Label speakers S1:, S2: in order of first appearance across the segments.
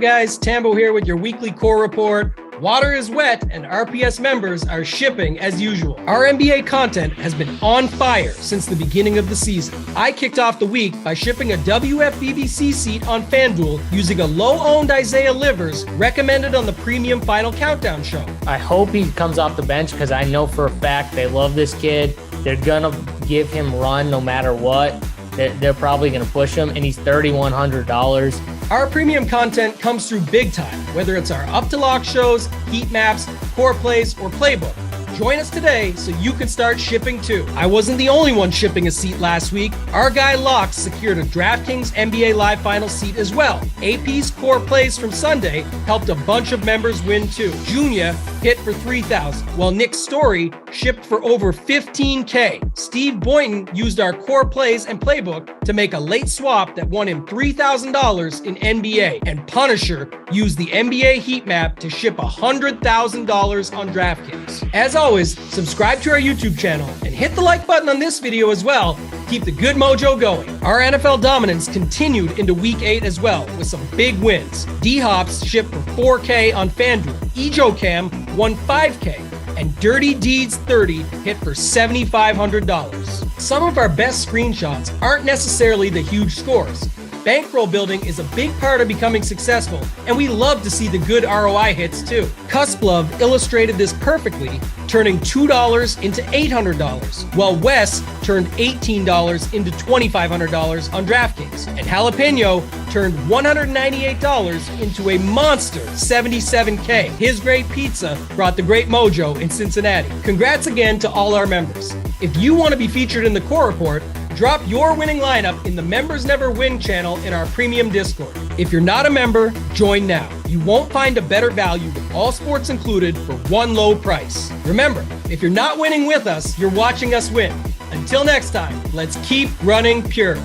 S1: up, guys? Tambo here with your weekly core report. Water is wet and RPS members are shipping as usual. Our NBA content has been on fire since the beginning of the season. I kicked off the week by shipping a WFBBC seat on FanDuel using a low-owned Isaiah Livers recommended on the Premium Final Countdown show.
S2: I hope he comes off the bench because I know for a fact they love this kid. They're going to give him run no matter what. They're probably going to push him, and he's $3,100.
S1: Our premium content comes through big time, whether it's our up-to-lock shows, heat maps, core plays, or playbook. Join us today so you can start shipping too. I wasn't the only one shipping a seat last week. Our guy Locks secured a DraftKings NBA Live Final seat as well. AP's core plays from Sunday helped a bunch of members win too. Junior hit for $3,000, while Nick's Story shipped for over $15K. Steve Boynton used our core plays and playbook to make a late swap that won him $3,000 in NBA. And Punisher used the NBA heat map to ship $100,000 on DraftKings. As always, subscribe to our YouTube channel and hit the like button on this video as well. Keep the good mojo going. Our NFL dominance continued into Week 8 as well with some big wins. D-Hops shipped for $4K on FanDuel. EJOCam won $5K. And Dirty Deeds 30 hit for $7,500. Some of our best screenshots aren't necessarily the huge scores. Bankroll building is a big part of becoming successful, and we love to see the good ROI hits too. Cusplove illustrated this perfectly, turning $2 into $800, while Wes turned $18 into $2,500 on DraftKings, and Jalapeno turned $198 into a monster $77K. His great pizza brought the great mojo in Cincinnati. Congrats again to all our members. If you want to be featured in the core report, drop your winning lineup in the Members Never Win channel in our premium Discord. If you're not a member, join now. You won't find a better value with all sports included for one low price. Remember, if you're not winning with us, you're watching us win. Until next time, let's keep running pure.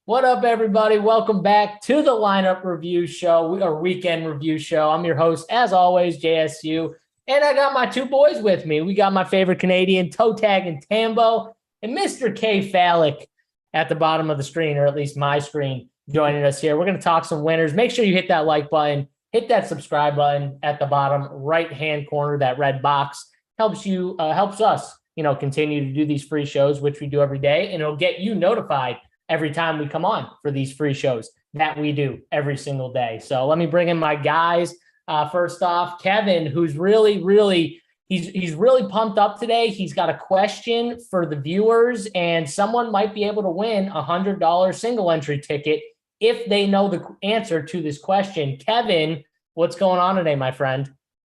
S2: What up, everybody? Welcome back to the lineup review show, our weekend review show. I'm your host, as always, JSU, and I got my two boys with me. We got my favorite Canadian, Toe Tag and Tambo, and Mr. KFALIK at the bottom of the screen, or at least my screen, joining us here. We're going to talk some winners. Make sure you hit that like button, hit that subscribe button at the bottom right-hand corner, that red box. Helps us, continue to do these free shows, which we do every day, and it'll get you notified every time we come on for these free shows that we do every single day. So let me bring in my guys. First off, Kevin, who's really he's really pumped up today. He's got a question for the viewers, and someone might be able to win a $100 single entry ticket if they know the answer to this question. Kevin, what's going on today, my friend?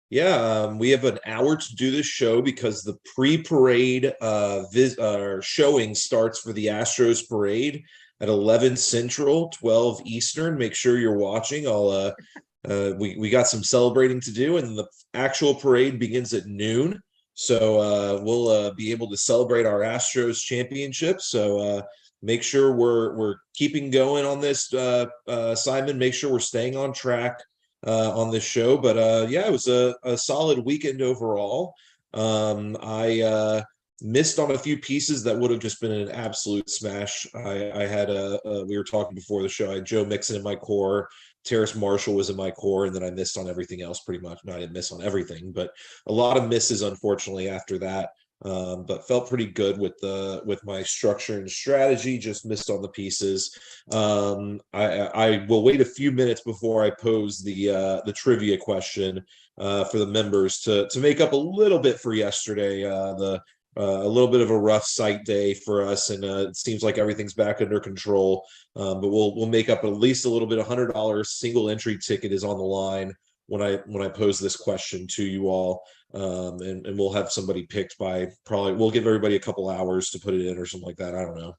S3: Yeah, we have an hour to do this show because the pre-parade showing starts for the Astros parade at 11 Central, 12 Eastern. Make sure you're watching. We got some celebrating to do, and the actual parade begins at noon. So we'll be able to celebrate our Astros championship. So make sure we're keeping going on this, Simon. Make sure we're staying on track on this show, but it was a solid weekend overall. I missed on a few pieces that would have just been an absolute smash. I had we were talking before the show, I had Joe Mixon in my core, Terrace Marshall was in my core, and then I missed on everything else pretty much. No, I didn't miss on everything, but a lot of misses unfortunately after that. But felt pretty good with my structure and strategy. Just missed on the pieces. I will wait a few minutes before I pose the trivia question for the members to make up a little bit for yesterday. A little bit of a rough site day for us, and it seems like everything's back under control. But we'll make up at least a little bit. $100 single entry ticket is on the line when I pose this question to you all. And we'll have somebody picked by we'll give everybody a couple hours to put it in or something like that. I don't know.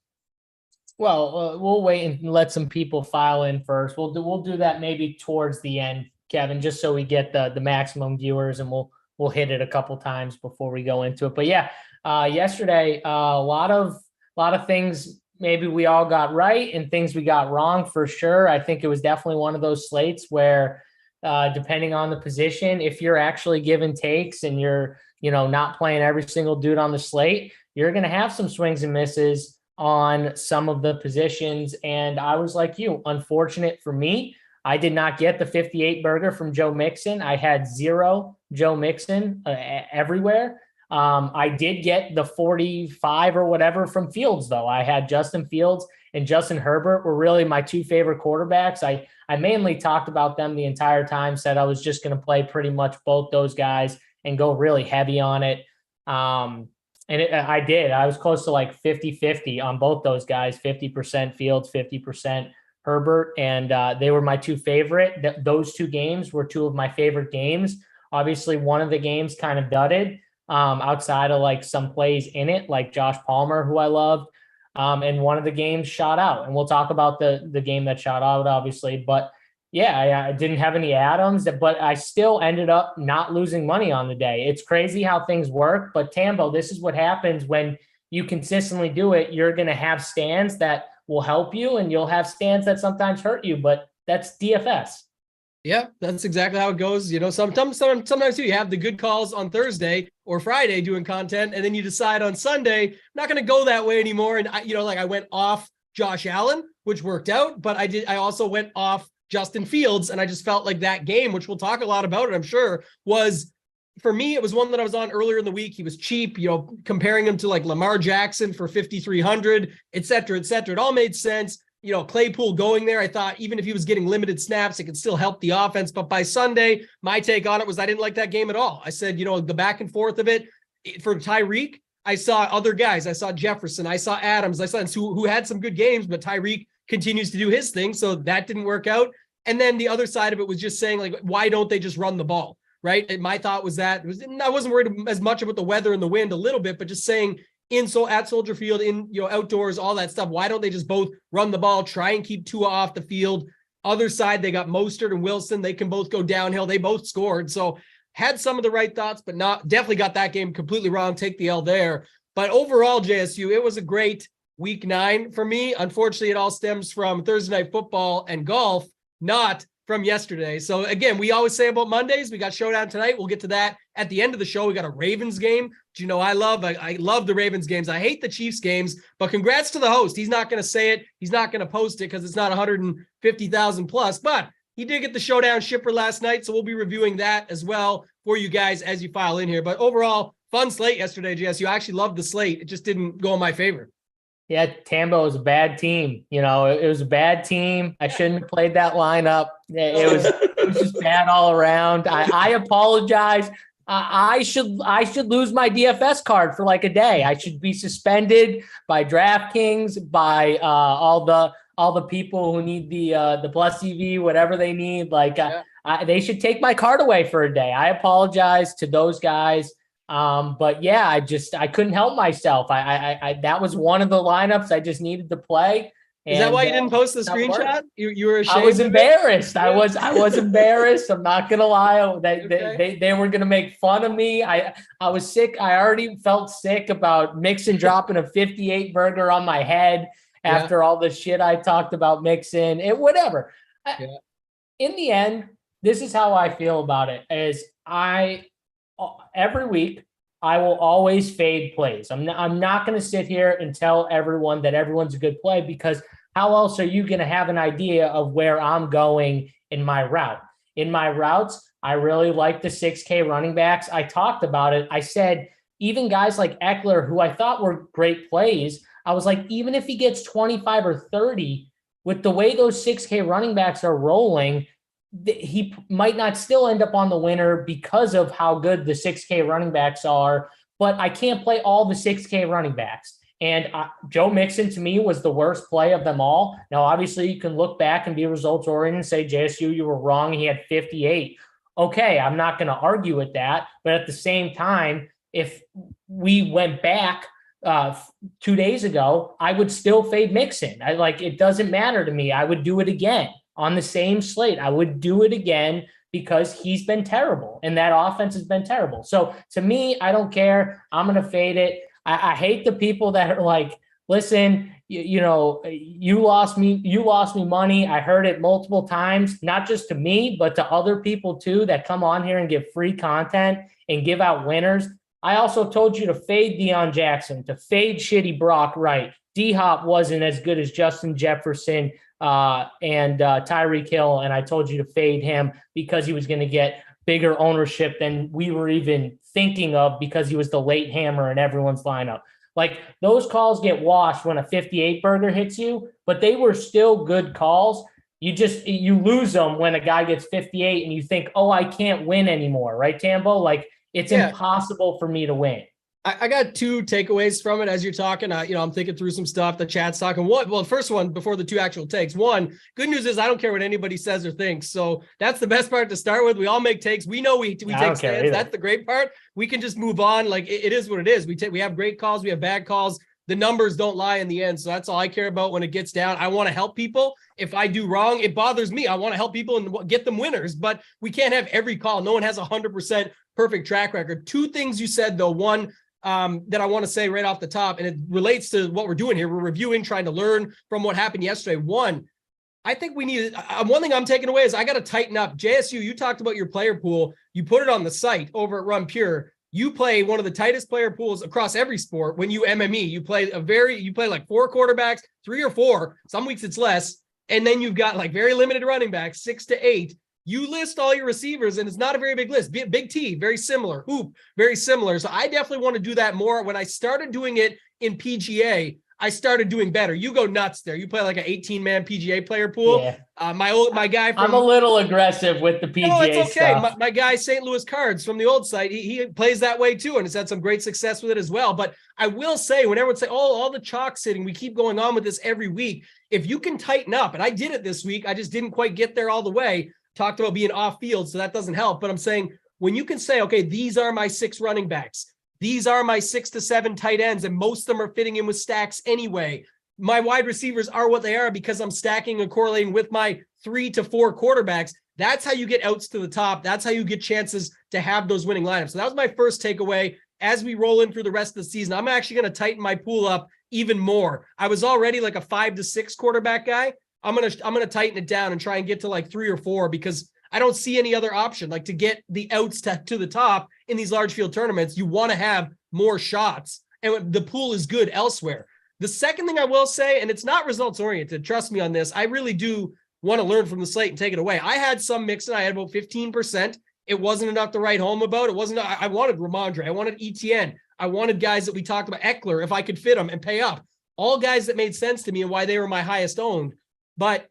S2: Well, we'll wait and let some people file in first. We'll do that maybe towards the end, Kevin, just so we get the maximum viewers, and we'll we'll hit it a couple times before we go into it. But yeah, yesterday, a lot of things maybe we all got right and things we got wrong for sure. I think it was definitely one of those slates where depending on the position, if you're actually giving takes and you're, not playing every single dude on the slate, you're going to have some swings and misses on some of the positions. And I was like you, unfortunate for me, I did not get the 58 burger from Joe Mixon. I had 0 Joe Mixon everywhere. I did get the 45 or whatever from Fields, though. I had Justin Fields and Justin Herbert were really my 2 favorite quarterbacks. I mainly talked about them the entire time, said I was just going to play pretty much both those guys and go really heavy on it. I did. I was close to like 50-50 on both those guys, 50% Fields, 50% Herbert. And they were my 2 favorite. Those 2 games were 2 of my favorite games. Obviously, one of the games kind of dudded outside of like some plays in it, like Josh Palmer, who I loved. And one of the games shot out. And we'll talk about the game that shot out, obviously. But yeah, I didn't have any Adams, but I still ended up not losing money on the day. It's crazy how things work. But Tambo, this is what happens when you consistently do it. You're going to have stands that will help you, and you'll have stands that sometimes hurt you. But that's DFS.
S1: Yeah, that's exactly how it goes. Sometimes you have the good calls on Thursday or Friday doing content, and then you decide on Sunday, I'm not going to go that way anymore. And I went off Josh Allen, which worked out, but I also went off Justin Fields, and I just felt like that game, which we'll talk a lot about it, I'm sure, was, for me, it was one that I was on earlier in the week. He was cheap, comparing him to like Lamar Jackson for 5,300, et cetera, et cetera. It all made sense. Claypool going there, I thought even if he was getting limited snaps, it could still help the offense. But by Sunday, my take on it was I didn't like that game at all. I said, the back and forth of it for Tyreek, I saw other guys. I saw Jefferson. I saw Adams. I saw who had some good games, but Tyreek continues to do his thing. So that didn't work out. And then the other side of it was just saying, like, why don't they just run the ball? Right. And my thought was I wasn't worried as much about the weather and the wind a little bit, but just saying at Soldier Field, outdoors, all that stuff. Why don't they just both run the ball, try and keep Tua off the field? Other side, they got Mostert and Wilson. They can both go downhill. They both scored. So had some of the right thoughts, but definitely got that game completely wrong. Take the L there. But overall, JSU, it was a great week 9 for me. Unfortunately, it all stems from Thursday night football and golf, not from yesterday. So again, we always say about Mondays, we got Showdown tonight. We'll get to that at the end of the show. We got a Ravens game, which I love. I love the Ravens games. I hate the Chiefs games, but congrats to the host. He's not going to say it. He's not going to post it because it's not 150,000 plus, but he did get the Showdown shipper last night. So we'll be reviewing that as well for you guys as you file in here. But overall, fun slate yesterday, JS. I actually loved the slate. It just didn't go in my favor.
S2: Yeah, Tambo was a bad team. It was a bad team. I shouldn't have played that lineup. It was just bad all around. I apologize. I should lose my DFS card for like a day. I should be suspended by DraftKings, by all the people who need the Plus TV, whatever they need. They should take my card away for a day. I apologize to those guys. But yeah, I couldn't help myself. I that was one of the lineups I just needed to play.
S1: Is that why you didn't post the screenshot? You were ashamed?
S2: I was embarrassed. I was embarrassed. I'm not gonna lie. They were gonna make fun of me. I was sick. I already felt sick about Mixon dropping a 58 burger on my head after all the shit I talked about Mixon and whatever. In the end, this is how I feel about it. Every week, I will always fade plays. I'm not going to sit here and tell everyone that everyone's a good play, because how else are you going to have an idea of where I'm going in my route? In my routes, I really like the 6K running backs. I talked about it. I said, even guys like Eckler, who I thought were great plays, I was like, even if he gets 25 or 30, with the way those 6K running backs are rolling, he might not still end up on the winner because of how good the 6K running backs are, but I can't play all the 6K running backs. And Joe Mixon, to me, was the worst play of them all. Now, obviously, you can look back and be results-oriented and say, JSU, you were wrong. He had 58. Okay, I'm not going to argue with that. But at the same time, if we went back 2 days ago, I would still fade Mixon. It doesn't matter to me. I would do it again. On the same slate, I would do it again because he's been terrible and that offense has been terrible. So to me, I don't care. I'm going to fade it. I hate the people that are like, listen, you lost me money. I heard it multiple times, not just to me, but to other people too, that come on here and give free content and give out winners. I also told you to fade Deion Jackson, to fade shitty Brock Wright. D-Hop wasn't as good as Justin Jefferson and Tyreek Hill, and I told you to fade him because he was going to get bigger ownership than we were even thinking of because he was the late hammer in everyone's lineup. Like, those calls get washed when a 58 burger hits you, but they were still good calls. You lose them when a guy gets 58 and you think, oh, I can't win anymore, right, Tambo? Like, it's impossible for me to win.
S1: I got two takeaways from it as you're talking. I'm thinking through some stuff. The chat's talking. First one before the two actual takes. One, good news is I don't care what anybody says or thinks. So that's the best part to start with. We all make takes. We know we take stands. That's the great part. We can just move on. Like, it is what it is. We have great calls. We have bad calls. The numbers don't lie in the end. So that's all I care about when it gets down. I want to help people. If I do wrong, it bothers me. I want to help people and get them winners, but we can't have every call. No one has 100% perfect track record. Two things you said though. One, that I want to say right off the top, and it relates to what we're doing here. We're reviewing, trying to learn from what happened yesterday. One, I think we need, one thing I'm taking away is I got to tighten up. JSU, you talked about your player pool. You put it on the site over at Run Pure. You play one of the tightest player pools across every sport. When you MME, you play like 4 quarterbacks, 3 or 4. Some weeks it's less. And then you've got like very limited running backs, 6 to 8. You list all your receivers, and it's not a very big list. Big T, very similar. Hoop, very similar. So I definitely want to do that more. When I started doing it in PGA, I started doing better. You go nuts there. You play like an 18-man PGA player pool. Yeah. My guy from,
S2: I'm a little aggressive with the PGA.
S1: No, it's okay.
S2: Stuff.
S1: My guy, St. Louis Cards from the old site, he plays that way too, and has had some great success with it as well. But I will say, when everyone say, "Oh, all the chalk sitting," we keep going on with this every week. If you can tighten up, and I did it this week, I just didn't quite get there all the way. Talked about being off field, so that doesn't help. But I'm saying, when you can say, okay, these are my 6 running backs, these are my 6 to 7 tight ends, and most of them are fitting in with stacks anyway. My wide receivers are what they are because I'm stacking and correlating with my 3 to 4 quarterbacks. That's how you get outs to the top. That's how you get chances to have those winning lineups. So that was my first takeaway. As we roll in through the rest of the season, I'm actually going to tighten my pool up even more. I was already like a 5 to 6 quarterback guy. I'm gonna tighten it down and try and get to like 3 or 4 because I don't see any other option. Like, to get the outs to the top in these large field tournaments, you want to have more shots, and the pool is good elsewhere. The second thing I will say, and it's not results oriented, trust me on this, I really do want to learn from the slate and take it away. I had some mixing. I had about 15%. It wasn't enough to write home about. It wasn't. I wanted Ramondre. I wanted ETN. I wanted guys that we talked about, Eckler, if I could fit them and pay up. All guys that made sense to me and why they were my highest owned. But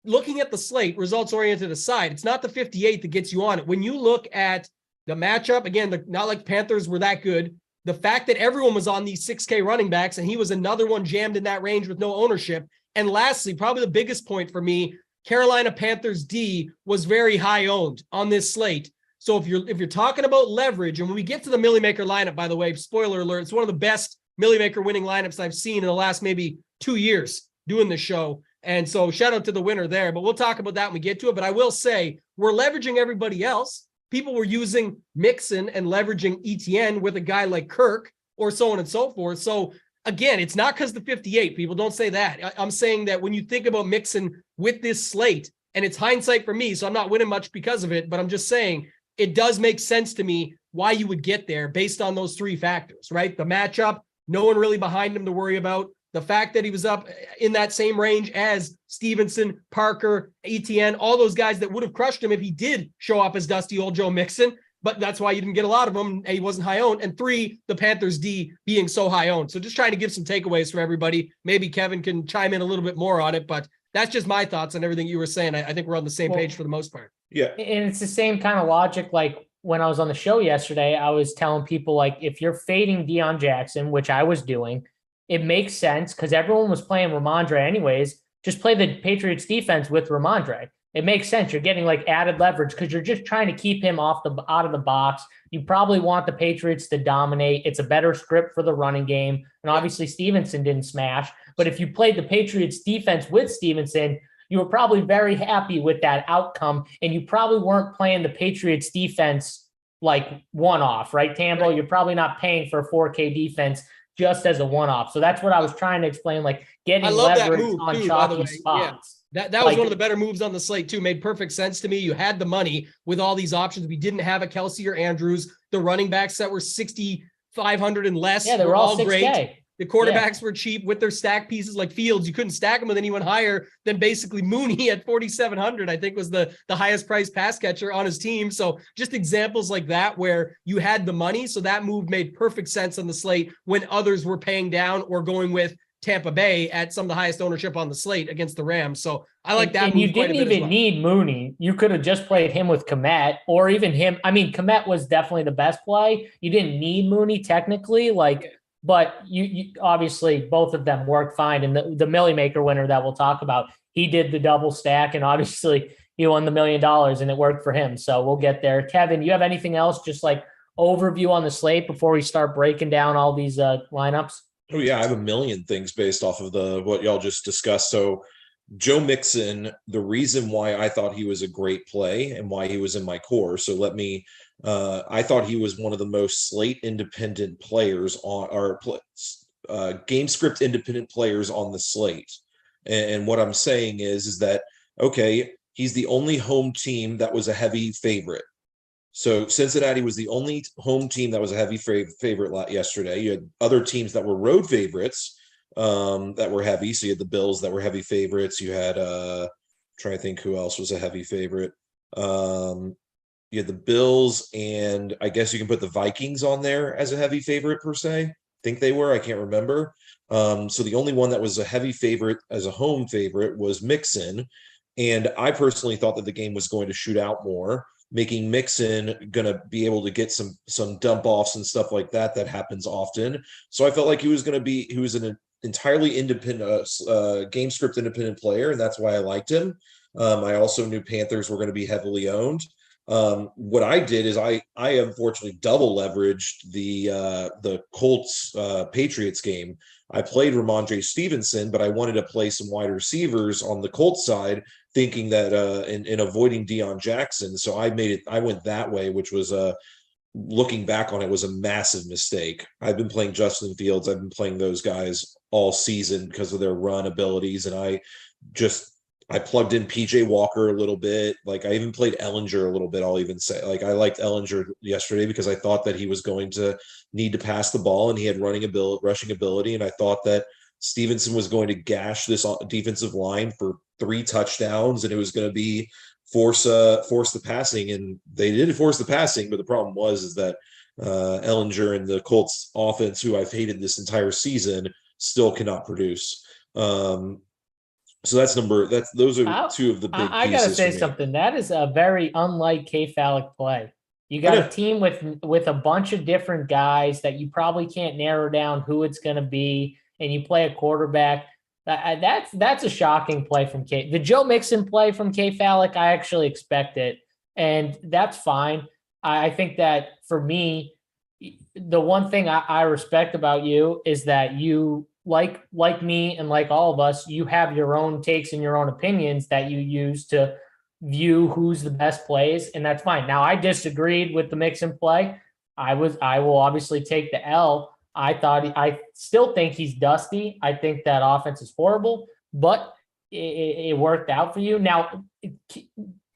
S1: looking at the slate, results-oriented aside, it's not the 58 that gets you on it. When you look at the matchup, again, not like Panthers were that good. The fact that everyone was on these 6K running backs, and he was another one jammed in that range with no ownership. And lastly, probably the biggest point for me, Carolina Panthers D was very high owned on this slate. So if you're talking about leverage, and when we get to the Millie Maker lineup, by the way, spoiler alert, it's one of the best Millie Maker winning lineups I've seen in the last maybe 2 years doing the show. And so shout out to the winner there, but we'll talk about that when we get to it. But I will say, we're leveraging everybody else. People were using Mixon and leveraging ETN with a guy like Kirk or so on and so forth. So again, it's not because the 58, people don't say that. I'm saying that when you think about Mixon with this slate, and it's hindsight for me, so I'm not winning much because of it, but I'm just saying it does make sense to me why you would get there based on those 3 factors, right? The matchup, no one really behind him to worry about. The fact that he was up in that same range as Stevenson, Parker, ETN, all those guys that would have crushed him if he did show up as dusty old Joe Mixon, but that's why you didn't get a lot of them. He wasn't high owned. And 3, the Panthers D being so high owned. So just trying to give some takeaways for everybody. Maybe Kevin can chime in a little bit more on it, but that's just my thoughts on everything you were saying. I think we're on the same page for the most part.
S3: Yeah.
S2: And it's the same kind of logic. Like, when I was on the show yesterday, I was telling people, like, if you're fading Deion Jackson, which I was doing, it makes sense because everyone was playing Ramondre anyways. Just play the Patriots defense with Ramondre. It makes sense. You're getting like added leverage because you're just trying to keep him out of the box. You probably want the Patriots to dominate. It's a better script for the running game. And obviously Stevenson didn't smash. But if you played the Patriots defense with Stevenson, you were probably very happy with that outcome, and you probably weren't playing the Patriots defense like one-off, right, Tambo? You're probably not paying for a 4K defense just as a one-off. So that's what I was trying to explain, like getting leverage on chalky spots.
S1: That was one of the better moves on the slate too. Made perfect sense to me. You had the money with all these options. We didn't have a Kelsey or Andrews. The running backs that were 6,500 and less.
S2: Yeah, they were all 6K.
S1: Great. The quarterbacks were cheap with their stack pieces like Fields. You couldn't stack them with anyone higher than basically Mooney at 4,700, I think was the highest priced pass catcher on his team. So just examples like that where you had the money. So that move made perfect sense on the slate when others were paying down or going with Tampa Bay at some of the highest ownership on the slate against the Rams. So I like that.
S2: And you didn't even need Mooney. You could have just played him with Kmet or even him. I mean, Kmet was definitely the best play. You didn't need Mooney technically, but you obviously both of them work fine. And the Millie Maker winner that we'll talk about, he did the double stack and obviously he won the $1 million and it worked for him. So we'll get there. Kevin, you have anything else, just like overview on the slate before we start breaking down all these lineups?
S3: Oh yeah, I have a million things based off of what y'all just discussed. So Joe Mixon, the reason why I thought he was a great play and why he was in my core. So I thought he was one of the most slate independent players on our game script independent players on the slate. And what I'm saying is that, okay, he's the only home team that was a heavy favorite. So Cincinnati was the only home team that was a heavy favorite yesterday. You had other teams that were road favorites that were heavy. So you had the Bills that were heavy favorites. You had trying to think who else was a heavy favorite. You had the Bills, and I guess you can put the Vikings on there as a heavy favorite per se. I think they were. I can't remember. So the only one that was a heavy favorite as a home favorite was Mixon. And I personally thought that the game was going to shoot out more, making Mixon going to be able to get some dump offs and stuff like that. That happens often. So I felt like he was an entirely independent game script independent player. And that's why I liked him. I also knew Panthers were going to be heavily owned. What I did is I unfortunately double leveraged the Colts Patriots game. I played Ramondre Stevenson, but I wanted to play some wide receivers on the Colts side, thinking that in avoiding Deion Jackson. So I went that way, which was looking back on it was a massive mistake. I've been playing Justin Fields. I've been playing those guys all season because of their run abilities. And I plugged in PJ Walker a little bit. Like I even played Ellinger a little bit. I'll even say, like, I liked Ellinger yesterday because I thought that he was going to need to pass the ball and he had rushing ability. And I thought that Stevenson was going to gash this defensive line for 3 touchdowns and it was going to be force the passing. And they did force the passing, but the problem was that Ellinger and the Colts offense, who I've hated this entire season, still cannot produce. So those are two of the big pieces.
S2: I gotta say something. That is a very unlike KFALIK play. You got a team with a bunch of different guys that you probably can't narrow down who it's going to be, and you play a quarterback. That's a shocking play from the Joe Mixon play from KFALIK. I actually expect it, and that's fine. I think that for me, the one thing I respect about you is that you, like me and like all of us, you have your own takes and your own opinions that you use to view who's the best plays, and that's fine. Now, I disagreed with the Mixon play. I will obviously take the L. I still think he's dusty. I think that offense is horrible, but it worked out for you. Now,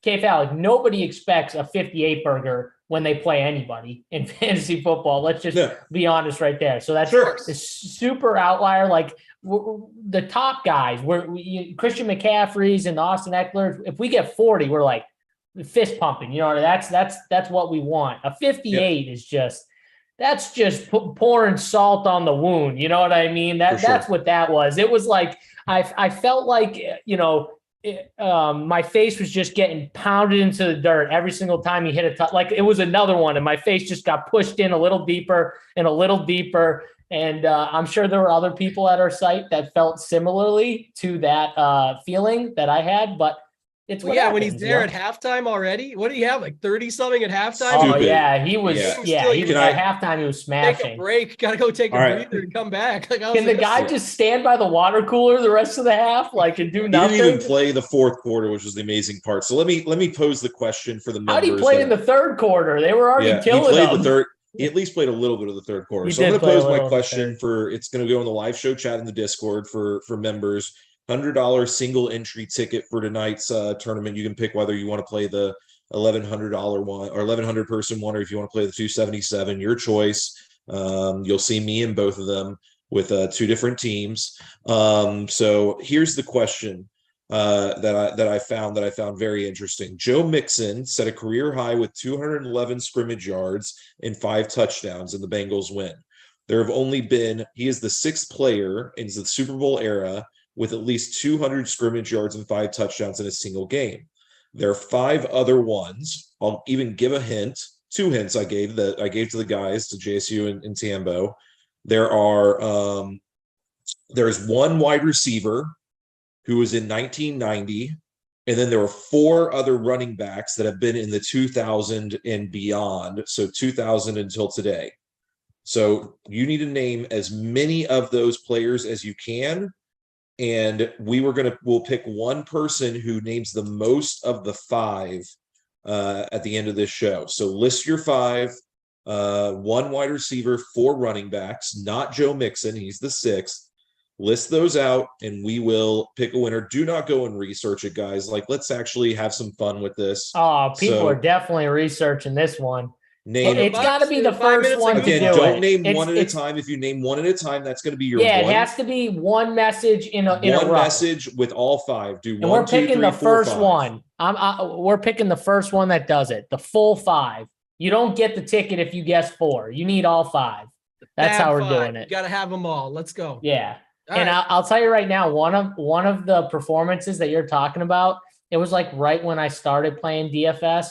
S2: KFALIK, nobody expects a 58 burger when they play anybody in fantasy football. Let's just be honest right there. So that's a super outlier. Like the top guys, Christian McCaffrey's and Austin Eckler. If we get 40, we're like fist pumping. You know, that's what we want. A 58 is just. That's just pouring salt on the wound. You know what I mean? That's what that was. It was like I felt like, my face was just getting pounded into the dirt every single time he hit a touch. Like it was another one, and my face just got pushed in a little deeper and a little deeper. And I'm sure there were other people at our site that felt similarly to that feeling that I had. But It's
S1: Well,
S2: what
S1: yeah, when he's
S2: happens,
S1: there
S2: you know?
S1: at halftime already. What did he have? Like 30 something at halftime?
S2: Oh
S3: Stupid.
S2: yeah, he was.
S3: Yeah.
S2: Yeah, he was
S3: Can
S2: at
S3: I-
S2: halftime. He was
S1: Take a
S2: smashing.
S1: break. Got to go take a
S3: All right.
S1: breather and come back. Like, I was
S2: Can the
S1: like,
S2: guy just stand by the water cooler the rest of the half, like, and do
S3: He
S2: nothing?
S3: didn't even play the fourth quarter, which was the amazing part. So let me pose the question for the members.
S2: How'd he play in the third quarter? They were already
S3: he
S2: killing
S3: played
S2: him.
S3: the third. He at least played a little bit of the third quarter.
S2: He
S3: So I'm
S2: did
S3: going to
S2: play a
S3: pose my
S2: little in the
S3: question
S2: third.
S3: for. It's going to go in the live show chat in the Discord for members. $100 single entry ticket for tonight's tournament. You can pick whether you want to play the $1,100 one or 1,100 person one, or if you want to play the 277. Your choice. You'll see me in both of them with two different teams. So here's the question that I found very interesting. Joe Mixon set a career high with 211 scrimmage yards and 5 touchdowns, and the Bengals win. There have only been, he is the 6th player in the Super Bowl era with at least 200 scrimmage yards and 5 touchdowns in a single game. There are 5 other ones. I'll even give a hint. 2 hints I gave to the guys, to JSU and Tambo. There's one wide receiver who was in 1990, and then there were 4 other running backs that have been in the 2000 and beyond, so 2000 until today. So you need to name as many of those players as you can, and we'll pick one person who names the most of the 5 at the end of this show. So list your 5, 1 wide receiver, 4 running backs, not Joe Mixon, he's the 6th. List those out, and we will pick a winner. Do not go and research it, guys. Like, let's actually have some fun with this.
S2: Oh, people are definitely researching this one.
S3: Name
S2: It's got to be the
S1: 5
S2: first
S1: minutes
S2: one
S1: ago.
S2: to
S3: again.
S2: do
S3: Don't
S2: it.
S3: name one at a time. If you name one at a time, that's going to be your
S2: Yeah,
S3: one.
S2: it has to be one message in a row.
S3: Message with all 5. Do
S2: and
S3: 1,
S2: we're
S3: 2,
S2: picking
S3: 3,
S2: the
S3: 4,
S2: first
S3: 5.
S2: one. We're picking the first one that does it. The full 5. You don't get the ticket if you guess 4. You need all 5. That's how we're doing it.
S1: You got to have them all. Let's go.
S2: Yeah.
S1: All
S2: and
S1: right.
S2: I'll tell you right now, one of the performances that you're talking about, it was like right when I started playing DFS,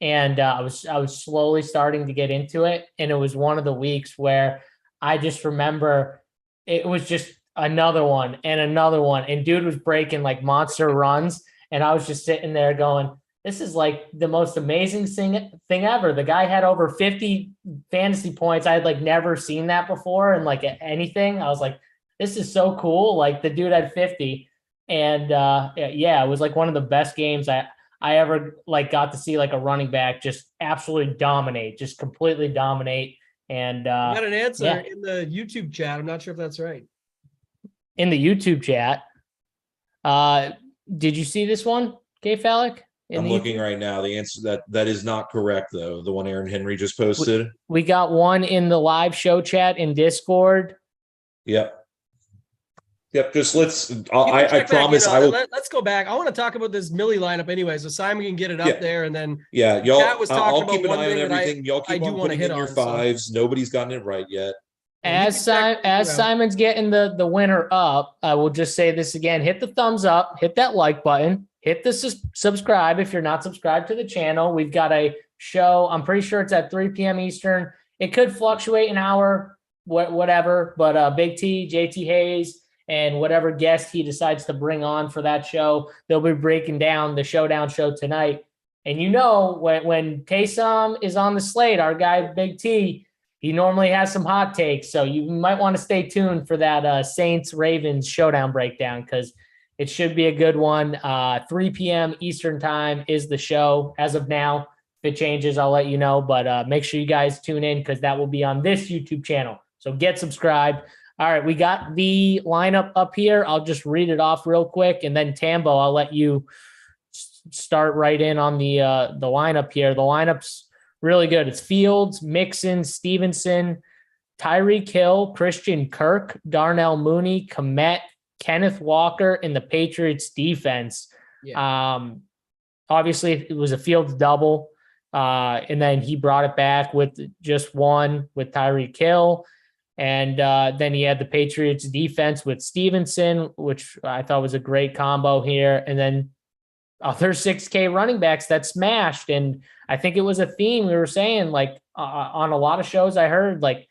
S2: and I was slowly starting to get into it, and it was one of the weeks where I just remember it was just another one, and dude was breaking like monster runs, and I was just sitting there going, this is like the most amazing thing ever. The guy had over 50 fantasy points. I had like never seen that before, and like anything. I was like, this is so cool. Like, the dude had 50, and it was like one of the best games I ever like got to see, like a running back just absolutely dominate, just completely dominate. And
S1: I got an answer in the YouTube chat. I'm not sure if that's right.
S2: In the YouTube chat. Did you see this one, KFALIK?
S3: I'm looking right now. The answer that is not correct, though. The one Aaron Henry just posted.
S2: We got one in the live show chat in Discord.
S3: Yep. Just I promise I will.
S1: Let's go back. I want to talk about this Millie lineup anyway, so Simon can get it up there, and then
S3: y'all.
S1: I'll
S3: keep an eye on everything. Y'all keep on putting in your 5s. Nobody's gotten it right yet.
S2: As Simon's getting the winner up, I will just say this again: hit the thumbs up, hit that like button, hit the subscribe if you're not subscribed to the channel. We've got a show. I'm pretty sure it's at 3 p.m. Eastern. It could fluctuate an hour, whatever. But BigT, JT Hayes, and whatever guest he decides to bring on for that show, they'll be breaking down the Showdown show tonight. And when Taysom is on the slate, our guy Big T, he normally has some hot takes. So you might want to stay tuned for that Saints-Ravens Showdown breakdown, because it should be a good one. 3 p.m. Eastern time is the show as of now. If it changes, I'll let you know. But make sure you guys tune in, because that will be on this YouTube channel. So get subscribed. All right, we got the lineup up here. I'll just read it off real quick, and then Tambo, I'll let you start right in on the lineup here. The lineup's really good. It's Fields, Mixon, Stevenson, Tyreek Hill, Christian Kirk, Darnell Mooney, Kmet, Kenneth Walker, and the Patriots defense. Yeah. Obviously, it was a Fields double, and then he brought it back with just one with Tyreek Hill. And then he had the Patriots defense with Stevenson, which I thought was a great combo here. And then other 6K running backs that smashed. And I think it was a theme we were saying, like on a lot of shows I heard, like,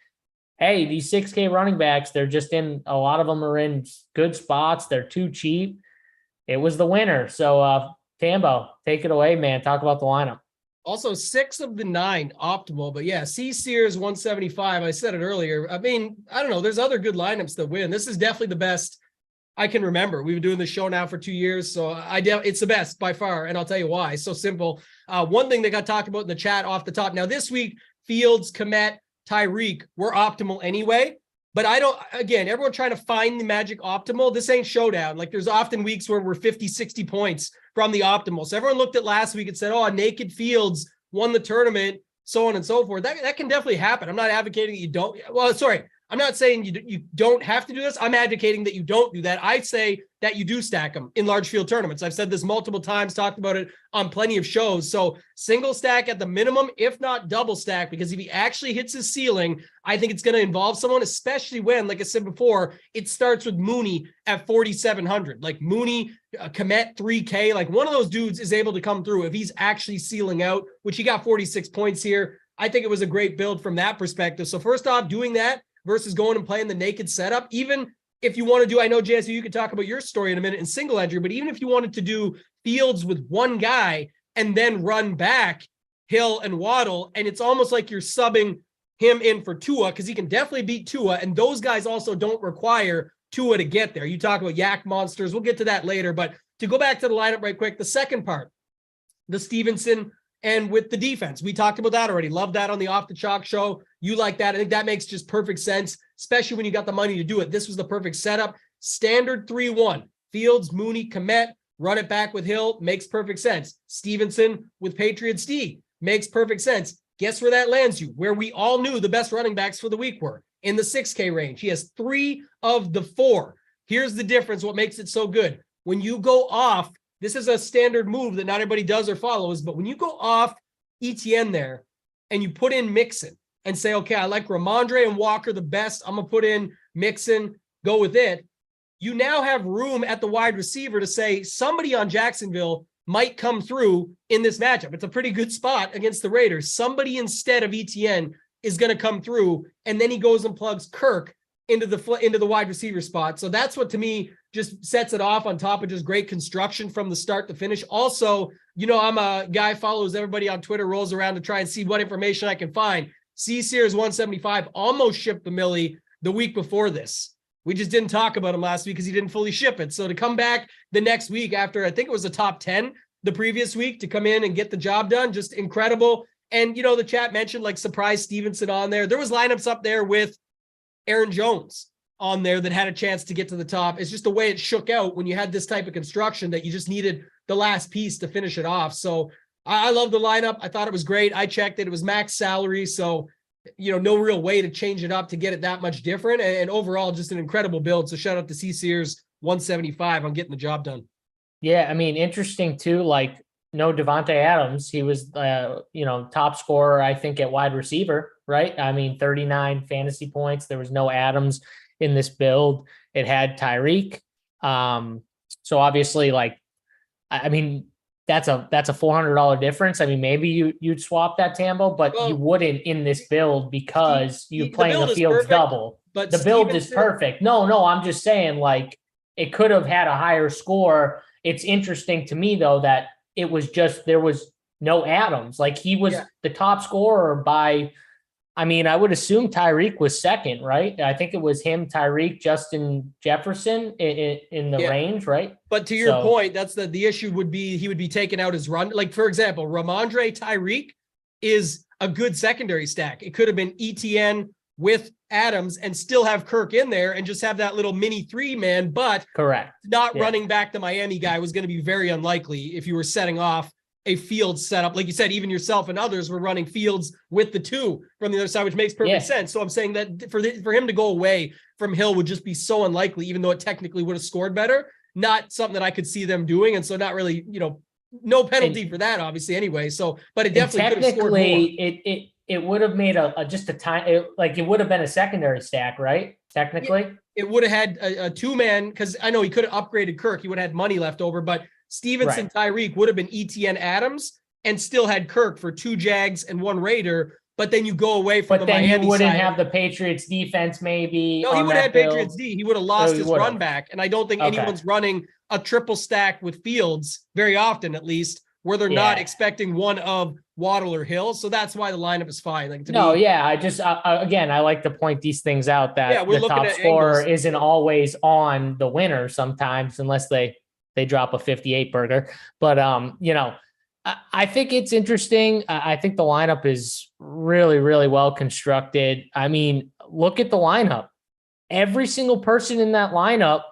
S2: hey, these 6K running backs, they're just in, a lot of them are in good spots. They're too cheap. It was the winner. So Tambo, take it away, man. Talk about the lineup.
S1: Also, 6 of the 9 optimal, but yeah, C Sears 175. I said it earlier. I mean, I don't know. There's other good lineups that win. This is definitely the best I can remember. We've been doing this show now for 2 years, so it's the best by far, and I'll tell you why. It's so simple. One thing that got talked about in the chat off the top. Now, this week, Fields, Kmet, Tyreek were optimal anyway, but everyone trying to find the magic optimal. This ain't Showdown. Like, there's often weeks where we're 50, 60 points from the optimal. So everyone looked at last week and said, oh, naked Fields won the tournament, so on and so forth. That can definitely happen. I'm not advocating that you don't. Well, sorry. I'm not saying you don't have to do this. I'm advocating that you don't do that. I say that you do stack them in large field tournaments. I've said this multiple times, talked about it on plenty of shows. So single stack at the minimum, if not double stack, because if he actually hits his ceiling, I think it's going to involve someone, especially when, like I said before, it starts with Mooney at 4,700. Like Mooney, Kmet 3K, like one of those dudes is able to come through if he's actually sealing out, which he got 46 points here. I think it was a great build from that perspective. So first off, doing that versus going and playing the naked setup, even if you want to do, I know, JSU, you could talk about your story in a minute in single entry, but even if you wanted to do Fields with one guy and then run back Hill and Waddle, and it's almost like you're subbing him in for Tua, because he can definitely beat Tua, and those guys also don't require Tua to get there. You talk about yak monsters. We'll get to that later, but to go back to the lineup right quick, the second part, the Stevenson and with the defense, we talked about that already. Love that on the Off the Chalk show. You like that. I think that makes just perfect sense, especially when you got the money to do it. This was the perfect setup. Standard 3-1. Fields, Mooney, Kmet, run it back with Hill. Makes perfect sense. Stevenson with Patriots D. Makes perfect sense. Guess where that lands you? Where we all knew the best running backs for the week were. In the 6K range. He has 3 of the 4. Here's the difference, what makes it so good. When you go off, this is a standard move that not everybody does or follows, but when you go off ETN there and you put in Mixon and say, okay, I like Ramondre and Walker the best, I'm going to put in Mixon, go with it. You now have room at the wide receiver to say somebody on Jacksonville might come through in this matchup. It's a pretty good spot against the Raiders. Somebody instead of ETN is going to come through, and then he goes and plugs Kirk into the wide receiver spot. So that's what, to me, just sets it off on top of just great construction from the start to finish. Also, you know, I'm a guy follows everybody on Twitter, rolls around to try and see what information I can find. C Sears 175 almost shipped the Millie the week before this. We just didn't talk about him last week because he didn't fully ship it. So to come back the next week after, I think it was a top 10 the previous week, to come in and get the job done, just incredible. And, you know, the chat mentioned like surprise Stevenson on there. There was lineups up there with Aaron Jones on there that had a chance to get to the top. It's just the way it shook out when you had this type of construction that you just needed the last piece to finish it off. So I love the lineup. I thought it was great. I checked it. It was max salary. So, you know, no real way to change it up to get it that much different. And overall, just an incredible build. So shout out to C Sears 175 on getting the job done.
S2: Yeah. I mean, interesting too, like no Devontae Adams. He was, you know, top scorer, I think, at wide receiver, right? I mean, 39 fantasy points. There was no Adams in this build. It had Tyreek. So obviously, like, I mean, that's a $400 difference. I mean, maybe you'd swap that Tambo, but you wouldn't in this build because you're playing the Fields double. But the build is perfect. No, I'm just saying, like, it could have had a higher score. It's interesting to me though that it was just, there was no Adams. Like, he was the top scorer by, I mean, I would assume Tyreek was second, right? I think it was him, Tyreek, Justin Jefferson in the range, right?
S1: But to your point, that's the issue would be he would be taken out as run. Like, for example, Ramondre Tyreek is a good secondary stack. It could have been ETN with Adams and still have Kirk in there and just have that little mini 3-man, but
S2: correct.
S1: Not running back the Miami guy was going to be very unlikely if you were setting off a Fields setup. Like you said, even yourself and others were running Fields with the 2 from the other side, which makes perfect sense. So I'm saying that for him to go away from Hill would just be so unlikely, even though it technically would have scored better. Not something that I could see them doing. And so not really, you know, no penalty for that, obviously, anyway. So, but it definitely could have scored more.
S2: It would have made just a time, like it would have been a secondary stack, right? Technically,
S1: it would have had a 2-man, because I know he could have upgraded Kirk. He would have had money left over, but Stevenson, Tyreek would have been ETN Adams and still had Kirk for 2 Jags and 1 Raider. but then you go away from
S2: But
S1: the
S2: then
S1: Miami
S2: you wouldn't
S1: side.
S2: have the Patriots defense maybe.
S1: No, he
S2: on
S1: would
S2: that
S1: have
S2: build.
S1: Patriots D. He would have lost
S2: he
S1: his
S2: would've.
S1: run back. And I don't think
S2: Okay.
S1: anyone's running a triple stack with Fields very often, at least, where they're not expecting one of Waddle or Hill. So that's why the lineup is fine. Like to me,
S2: I just again, I like to point these things out that
S1: we're
S2: the
S1: looking
S2: top
S1: at
S2: scorer
S1: angles.
S2: isn't always on the winner sometimes, unless they drop a 58 burger. But I think it's interesting. I think the lineup is really, really well constructed. I mean, look at the lineup. Every single person in that lineup.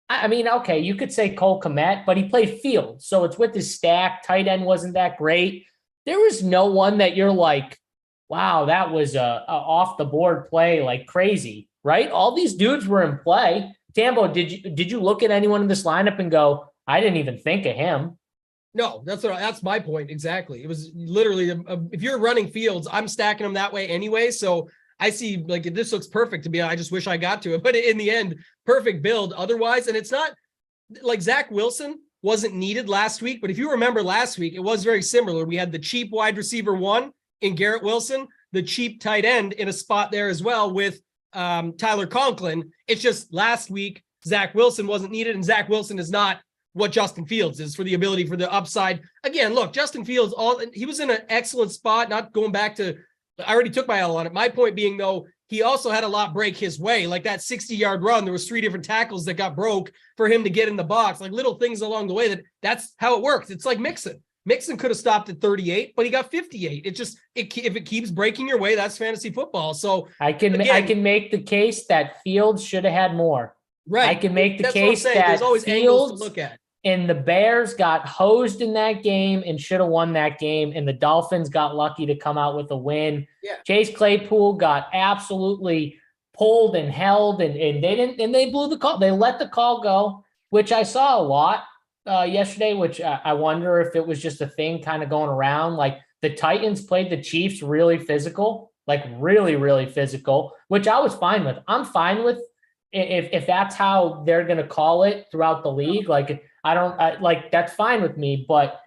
S2: I mean, okay, you could say Cole Kmet, but he played field, so it's with his stack. Tight end wasn't that great. There was no one that you're like, wow, that was a off the board play like crazy, right? All these dudes were in play. Tambo, did you look at anyone in this lineup and go, I didn't even think of him?
S1: No, that's my point. Exactly. It was literally, if you're running Fields, I'm stacking them that way anyway. So I see like this looks perfect to me. I just wish I got to it, but in the end, perfect build otherwise. And it's not like Zach Wilson wasn't needed last week, but if you remember last week, it was very similar. We had the cheap wide receiver 1 in Garrett Wilson, the cheap tight end in a spot there as well with Tyler Conklin. It's just last week, Zach Wilson wasn't needed, and Zach Wilson is not what Justin Fields is for the ability for the upside. Again, look, Justin Fields, he was in an excellent spot, not going back to, I already took my L on it. My point being, though, he also had a lot break his way. Like that 60-yard run, there was 3 different tackles that got broke for him to get in the box. Like little things along the way that's how it works. It's like Mixon. Mixon could have stopped at 38, but he got 58. It just, if it keeps breaking your way, that's fantasy football. So
S2: I can make the case that Fields should have had more.
S1: Right.
S2: I can make the
S1: that's
S2: case that
S1: there's always angles to look at.
S2: And the Bears got hosed in that game and should have won that game. And the Dolphins got lucky to come out with a win.
S1: Yeah.
S2: Chase Claypool got absolutely pulled and held, and they blew the call. They let the call go, which I saw a lot yesterday, which I wonder if it was just a thing kind of going around. Like the Titans played the Chiefs really physical, like really, really physical, which I was fine with. I'm fine with if that's how they're going to call it throughout the league. Like, that's fine with me, but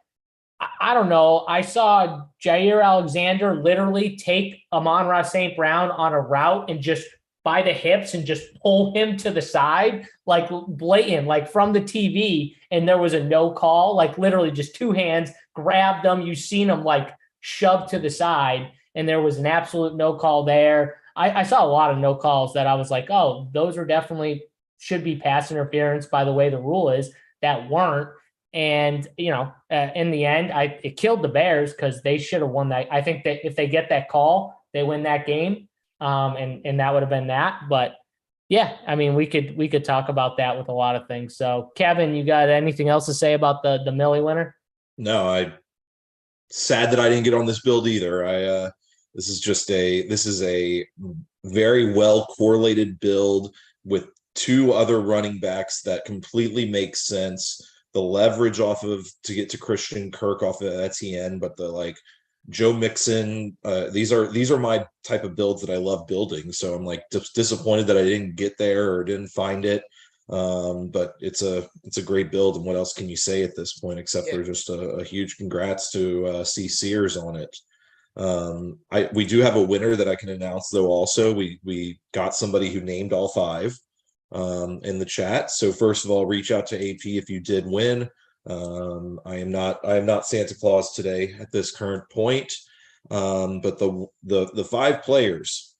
S2: I don't know. I saw Jair Alexander literally take Amon-Ra St. Brown on a route and just by the hips and just pull him to the side, like blatant, like from the TV. And there was a no call, like literally just 2 hands grabbed them. You've seen them like shoved to the side, and there was an absolute no call there. I saw a lot of no calls that I was like, oh, those are definitely should be pass interference by the way the rule is, that weren't. And, in the end, it killed the Bears because they should have won that. I think that if they get that call, they win that game. And that would have been that. But yeah, I mean, we could talk about that with a lot of things. So Kevin, you got anything else to say about the Millie winner?
S3: No, sad that I didn't get on this build either. This is a very well correlated build with 2 other running backs that completely makes sense. The leverage off of to get to Christian Kirk off of Etienne, but the Joe Mixon, these are my type of builds that I love building. So I'm like disappointed that I didn't get there or didn't find it. But it's a great build. And what else can you say at this point except for just a huge congrats to C Sears on it. We do have a winner that I can announce though. Also, we got somebody who named all 5 in the chat. So first of all, reach out to AP if you did win. I am not Santa Claus today at this current point. But the 5 players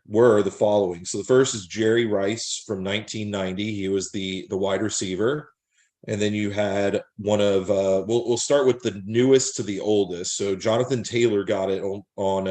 S3: were the following. So the first is Jerry Rice from 1990. He was the wide receiver. And then you had one of we'll start with the newest to the oldest. So Jonathan Taylor got it on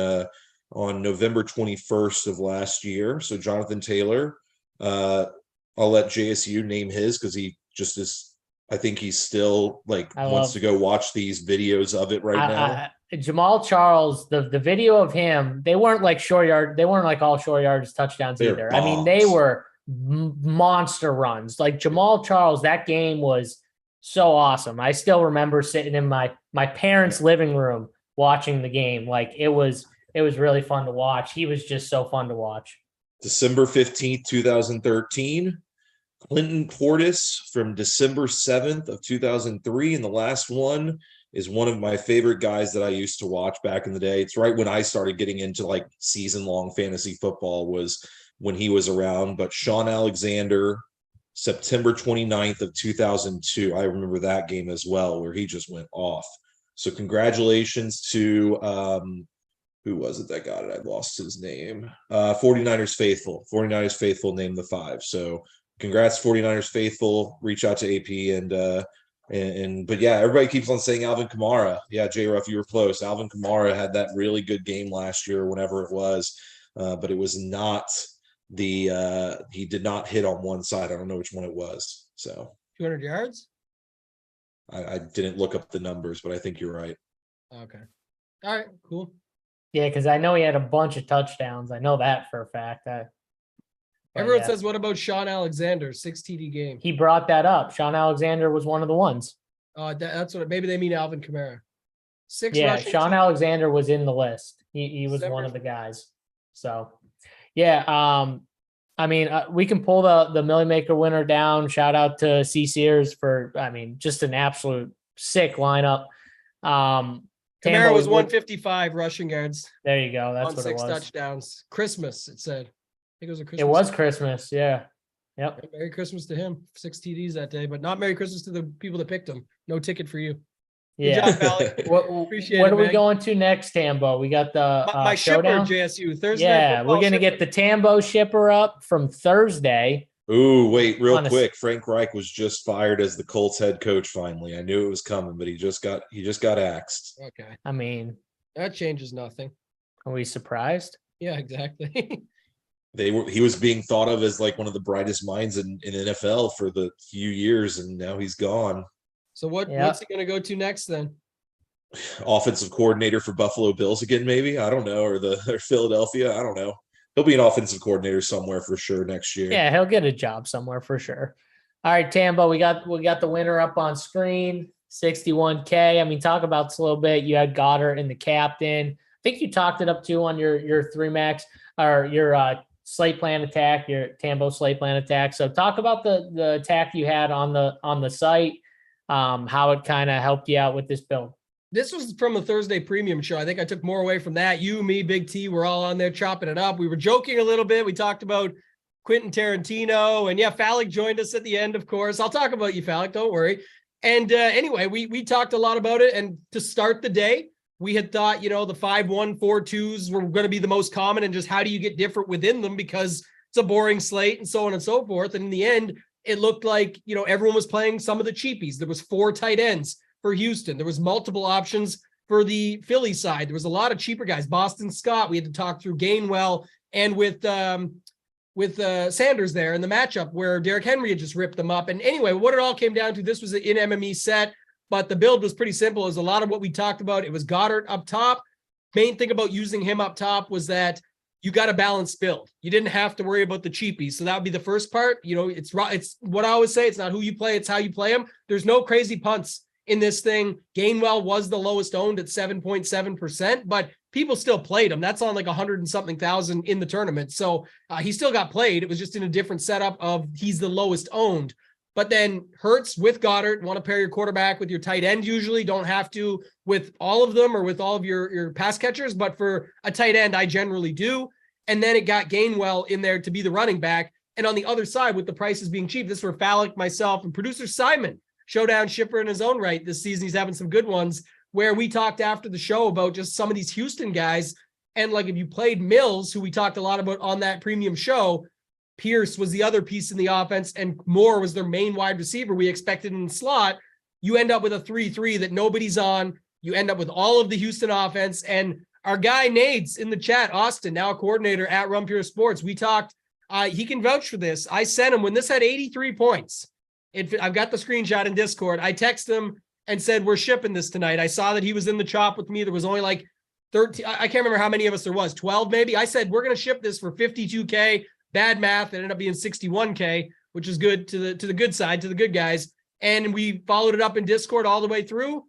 S3: November 21st of last year. So Jonathan Taylor, I'll let JSU name his because he just is. I think he's still wants to go watch these videos of it right now.
S2: Jamal Charles, the video of him, they weren't like short yard. They weren't like all short yards touchdowns either.
S3: Bombs.
S2: I mean, they were monster runs. Like Jamal Charles, that game was so awesome. I still remember sitting in my parents' living room watching the game. Like it was really fun to watch. He was just so fun to watch.
S3: December 15th, 2013. Clinton Portis from December 7th of 2003. And the last one is one of my favorite guys that I used to watch back in the day. It's right when I started getting into like season-long fantasy football was when he was around. But Sean Alexander, September 29th of 2002, I remember that game as well, where he just went off. So congratulations to who was it that got it? I lost his name. 49ers Faithful. 49ers Faithful named the 5. So congrats 49ers Faithful. Reach out to AP and but yeah, everybody keeps on saying Alvin Kamara. Yeah, JSURab, you were close. Alvin Kamara had that really good game last year, whenever it was, but it was not the he did not hit on one side. I don't know which one it was. So
S1: 200 yards.
S3: I didn't look up the numbers, but I think you're right.
S1: Okay. All right. Cool.
S2: Yeah, because I know he had a bunch of touchdowns. I know that for a fact.
S1: Everyone says, what about Sean Alexander, 6 TD game?
S2: He brought that up. Sean Alexander was one of the ones.
S1: That's what maybe they mean Alvin Kamara. 6
S2: Yeah,
S1: rushing
S2: Sean
S1: TD.
S2: Alexander was in the list. He was one of the guys. So, yeah. I mean, we can pull the Millie Maker winner down. Shout out to C. Sears for, I mean, just an absolute sick lineup.
S1: Kamara was 155 rushing yards.
S2: There you go. That's what it
S1: 6
S2: was.
S1: touchdowns. Christmas, it said. I think it was a Christmas.
S2: It was Christmas. Yeah. Yep.
S1: Merry Christmas to him. 6 TDs that day, but not Merry Christmas to the people that picked him. No ticket for you.
S2: Yeah.
S1: Good job, Alec. Appreciate
S2: what
S1: it,
S2: are we
S1: man.
S2: going to next, Tambo? We got the
S1: my shipper,
S2: Showdown?
S1: JSU. Thursday.
S2: Yeah, we're going to get the Tambo shipper up from Thursday.
S3: Ooh, wait, real
S2: Honest.
S3: quick. Frank Reich was just fired as the Colts head coach finally. I knew it was coming, but he just got axed.
S1: Okay.
S2: I mean,
S1: That changes nothing.
S2: are we surprised?
S1: Yeah, exactly.
S3: He was being thought of as like one of the brightest minds in NFL for the few years, and now he's gone.
S1: So what's he going to go to next then?
S3: Offensive coordinator for Buffalo Bills again, maybe? I don't know. Or Philadelphia. I don't know. He'll be an offensive coordinator somewhere for sure next year.
S2: Yeah, he'll get a job somewhere for sure. All right, Tambo, we got the winner up on screen, 61K. I mean, talk about this a little bit. You had Goddard and the captain. I think you talked it up too on your 3 max or your slate plan attack, your Tambo slate plan attack. So talk about the attack you had on the site, how it kind of helped you out with this build.
S1: This was from the Thursday premium show. I think I took more away from that. You, me, Big T, we're all on there chopping it up. We were joking a little bit. We talked about Quentin Tarantino, and yeah, Falik joined us at the end, of course. I'll talk about you, Falik, don't worry. And anyway, we talked a lot about it. And to start the day, we had thought, the 5-1-4-2s were going to be the most common, and just how do you get different within them, because it's a boring slate and so on and so forth. And in the end, it looked like, everyone was playing some of the cheapies. There was 4 tight ends for Houston. There was multiple options for the Philly side. There was a lot of cheaper guys. Boston Scott, we had to talk through Gainwell, and with Sanders there in the matchup where Derrick Henry had just ripped them up. And anyway, what it all came down to, this was an MME set, but the build was pretty simple. It was a lot of what we talked about. It was Goddard up top. Main thing about using him up top was that you got a balanced build. You didn't have to worry about the cheapies. So that would be the first part. It's what I always say. It's not who you play, it's how you play them. There's no crazy punts in this thing. Gainwell was the lowest owned at 7.7%, but people still played him. That's on like 100 and something thousand in the tournament. So he still got played. It was just in a different setup of he's the lowest owned. But then Hurts with Goddard, want to pair your quarterback with your tight end usually. Don't have to with all of them or with all of your pass catchers, but for a tight end, I generally do. And then it got Gainwell in there to be the running back. And on the other side, with the prices being cheap, this is where Falik, myself, and producer Simon, Showdown shipper in his own right this season, he's having some good ones, where we talked after the show about just some of these Houston guys. And like if you played Mills, who we talked a lot about on that premium show, Pierce was the other piece in the offense, and Moore was their main wide receiver we expected in the slot. You end up with a 3-3 that nobody's on. You end up with all of the Houston offense. And our guy Nades in the chat, Austin, now a coordinator at Run Pure Sports, we talked, he can vouch for this. I sent him when this had 83 points. I've got the screenshot in Discord. I texted him and said, we're shipping this tonight. I saw that he was in the chop with me. There was only like 13. I can't remember how many of us there was, 12 maybe. I said, we're going to ship this for 52K. Bad math. It ended up being 61K, which is good to the good side, to the good guys. And we followed it up in Discord all the way through.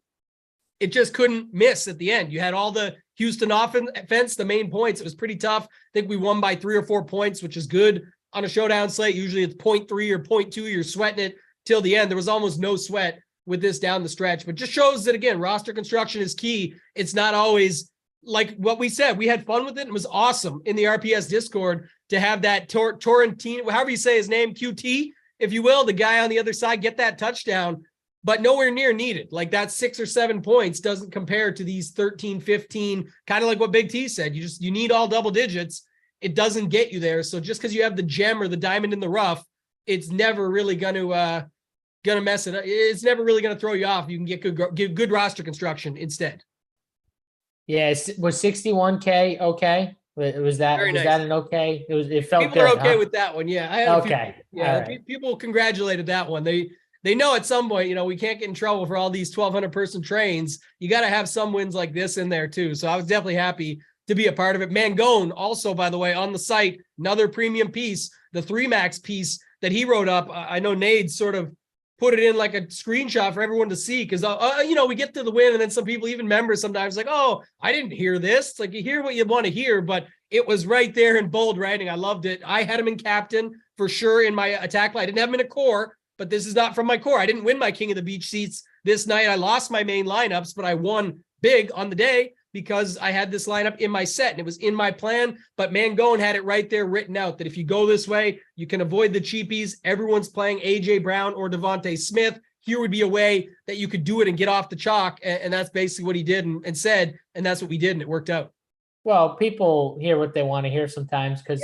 S1: It just couldn't miss at the end. You had all the Houston offense, the main points. It was pretty tough. I think we won by 3 or 4 points, which is good on a showdown slate. Usually it's 0.3 or 0.2. You're sweating it till the end. There was almost no sweat with this down the stretch, but just shows that, again, roster construction is key. It's not always like what we said. We had fun with it. It was awesome in the RPS Discord to have that Torrentino, however you say his name, QT, if you will, the guy on the other side, get that touchdown, but nowhere near needed. Like that 6 or 7 points doesn't compare to these 13, 15, kind of like what Big T said. You need all double digits. It doesn't get you there. So just because you have the gem or the diamond in the rough, it's never really going to mess it up. It's never really going to throw you off. You can get good roster construction instead.
S2: Yeah, was 61K okay? Was that an okay? It felt
S1: people
S2: good,
S1: are okay
S2: huh?
S1: with that one. Yeah, I had
S2: okay.
S1: People congratulated that one. They know at some point, we can't get in trouble for all these 1,200 person trains. You got to have some wins like this in there too. So I was definitely happy to be a part of it. Mangone also, by the way, on the site, another premium piece, the 3max piece that he wrote up. I know Nade sort of put it in like a screenshot for everyone to see because, we get to the win and then some people, even members sometimes like, oh, I didn't hear this. It's like you hear what you want to hear, but it was right there in bold writing. I loved it. I had him in captain for sure in my attack line. I didn't have him in a core, but this is not from my core. I didn't win my King of the Beach seats this night. I lost my main lineups, but I won big on the day because I had this lineup in my set and it was in my plan. But Mangone had it right there written out that if you go this way, you can avoid the cheapies. Everyone's playing AJ Brown or Devontae Smith. Here would be a way that you could do it and get off the chalk. And that's basically what he did and said. And that's what we did. And it worked out.
S2: Well, people hear what they want to hear sometimes because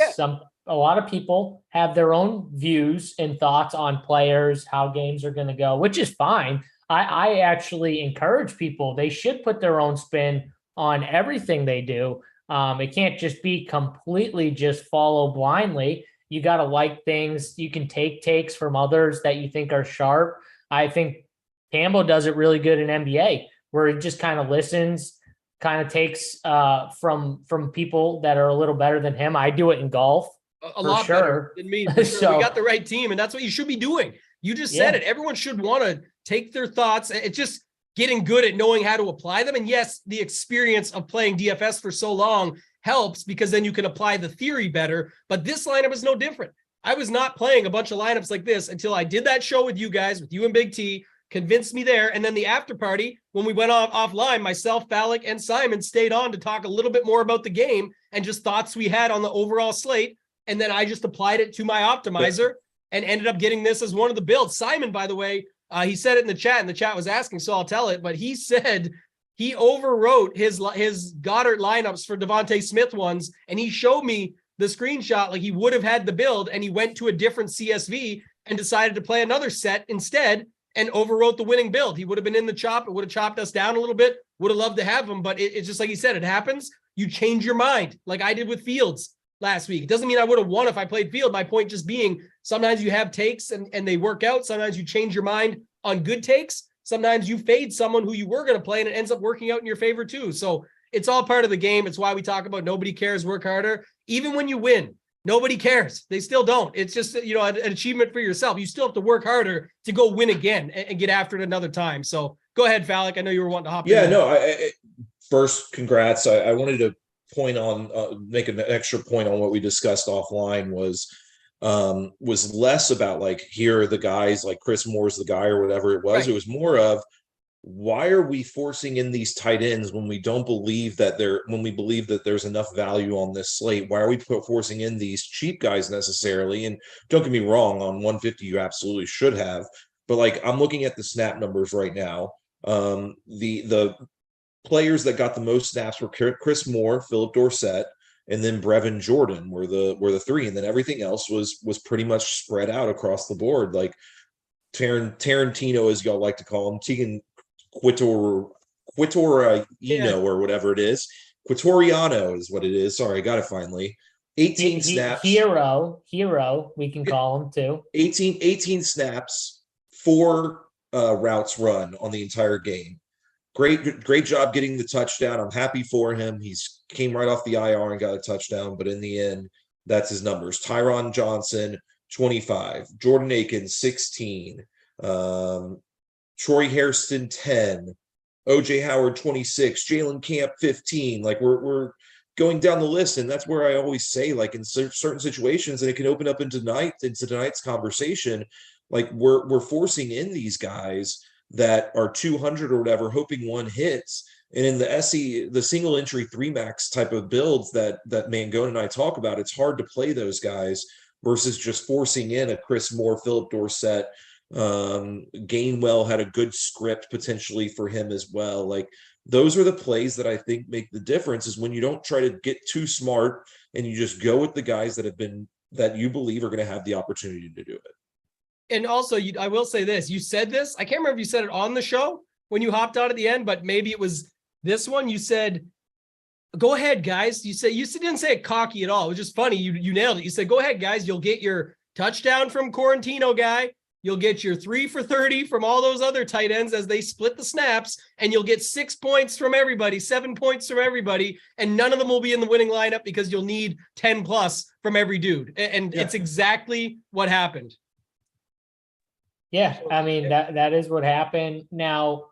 S2: a lot of people have their own views and thoughts on players, how games are going to go, which is fine. I actually encourage people. They should put their own spin on everything they do. It can't just be completely just follow blindly. You got to like things. You can take takes from others that you think are sharp. I think Tambo does it really good in NBA where it just kind of listens, kind of takes from people that are a little better than him. I do it in golf.
S1: A lot better than me. So we got the right team, and that's what you should be doing. You just said it. Everyone should want to take their thoughts. It's just getting good at knowing how to apply them. And yes, the experience of playing DFS for so long helps because then you can apply the theory better. But this lineup is no different. I was not playing a bunch of lineups like this until I did that show with you guys, with you and Big T, convinced me there. And then the after party, when we went offline, myself, Falik, and Simon stayed on to talk a little bit more about the game and just thoughts we had on the overall slate. And then I just applied it to my optimizer and ended up getting this as one of the builds. Simon, by the way, he said it in the chat, and the chat was asking, so I'll tell it. But he said he overwrote his Goddard lineups for Devontae Smith ones, and he showed me the screenshot like he would have had the build, and he went to a different CSV and decided to play another set instead and overwrote the winning build. He would have been in the chop. It would have chopped us down a little bit. Would have loved to have him, but it's just like he said, it happens. You change your mind like I did with Fields last week. It doesn't mean I would have won if I played Field. My point just being sometimes you have takes and they work out. Sometimes you change your mind on good takes. Sometimes you fade someone who you were going to play and it ends up working out in your favor too. So it's all part of the game. It's why we talk about nobody cares, work harder. Even when you win, nobody cares. They still don't. It's just, an achievement for yourself. You still have to work harder to go win again and get after it another time. So go ahead, Falik. I know you were wanting to hop in.
S3: Yeah, no, first, congrats. I wanted to make an extra point on what we discussed offline was less about like, here are the guys, like Chris Moore's the guy or whatever it was. Right. It was more of, why are we forcing in these tight ends when we believe that there's enough value on this slate? Why are we forcing in these cheap guys necessarily? And don't get me wrong, on 150 you absolutely should have, but like I'm looking at the snap numbers right now. The players that got the most snaps were Chris Moore, Philip Dorsett, and then Brevin Jordan were the three, and then everything else was pretty much spread out across the board. Like Tarantino, as y'all like to call him, Tegan Quitoriano or whatever it is. Quitoriano is what it is. Sorry, I got it finally. 18 snaps. Hero,
S2: we can call him too.
S3: 18 snaps, 4 routes run on the entire game. Great job getting the touchdown. I'm happy for him. He's came right off the IR and got a touchdown, but in the end, that's his numbers. Tyron Johnson, 25. Jordan Akins, 16. Troy Hairston, 10. OJ Howard, 26. Jalen Camp, 15. Like we're going down the list, and that's where I always say, like in certain situations, and it can open up into tonight's conversation. Like we're forcing in these guys that are 200 or whatever, hoping one hits. And in the SE, the single entry 3-max type of builds that Mangone and I talk about, it's hard to play those guys versus just forcing in a Chris Moore, Philip Dorsett. Gainwell had a good script potentially for him as well. Like, those are the plays that I think make the difference, is when you don't try to get too smart and you just go with the guys that you believe are going to have the opportunity to do it.
S1: And also, I will say this, you said this, I can't remember if you said it on the show when you hopped out at the end, but maybe it was this one. You said, go ahead, guys. You didn't say it cocky at all. It was just funny. You nailed it. You said, go ahead, guys. You'll get your touchdown from Quarantino guy. You'll get your 3 for 30 from all those other tight ends as they split the snaps, and you'll get 6 points from everybody, 7 points from everybody, and none of them will be in the winning lineup because you'll need 10 plus from every dude. And It's exactly what happened.
S2: Yeah, I mean, that is what happened. Now,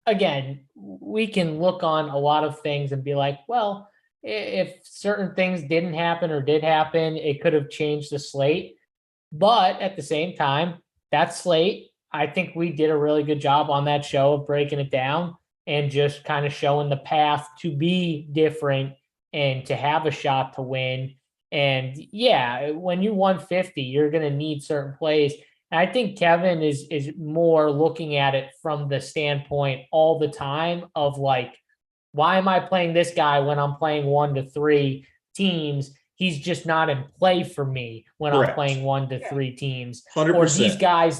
S2: again, we can look on a lot of things and be like, well, if certain things didn't happen or did happen, it could have changed the slate. But at the same time, that slate, I think we did a really good job on that show of breaking it down and just kind of showing the path to be different and to have a shot to win. And yeah, when you 150, you're going to need certain plays. And I think Kevin is more looking at it from the standpoint all the time of like, why am I playing this guy when I'm playing 1 to 3 teams? He's just not in play for me when
S3: Correct.
S2: I'm playing 1 to 3 teams.
S3: 100%.
S2: Or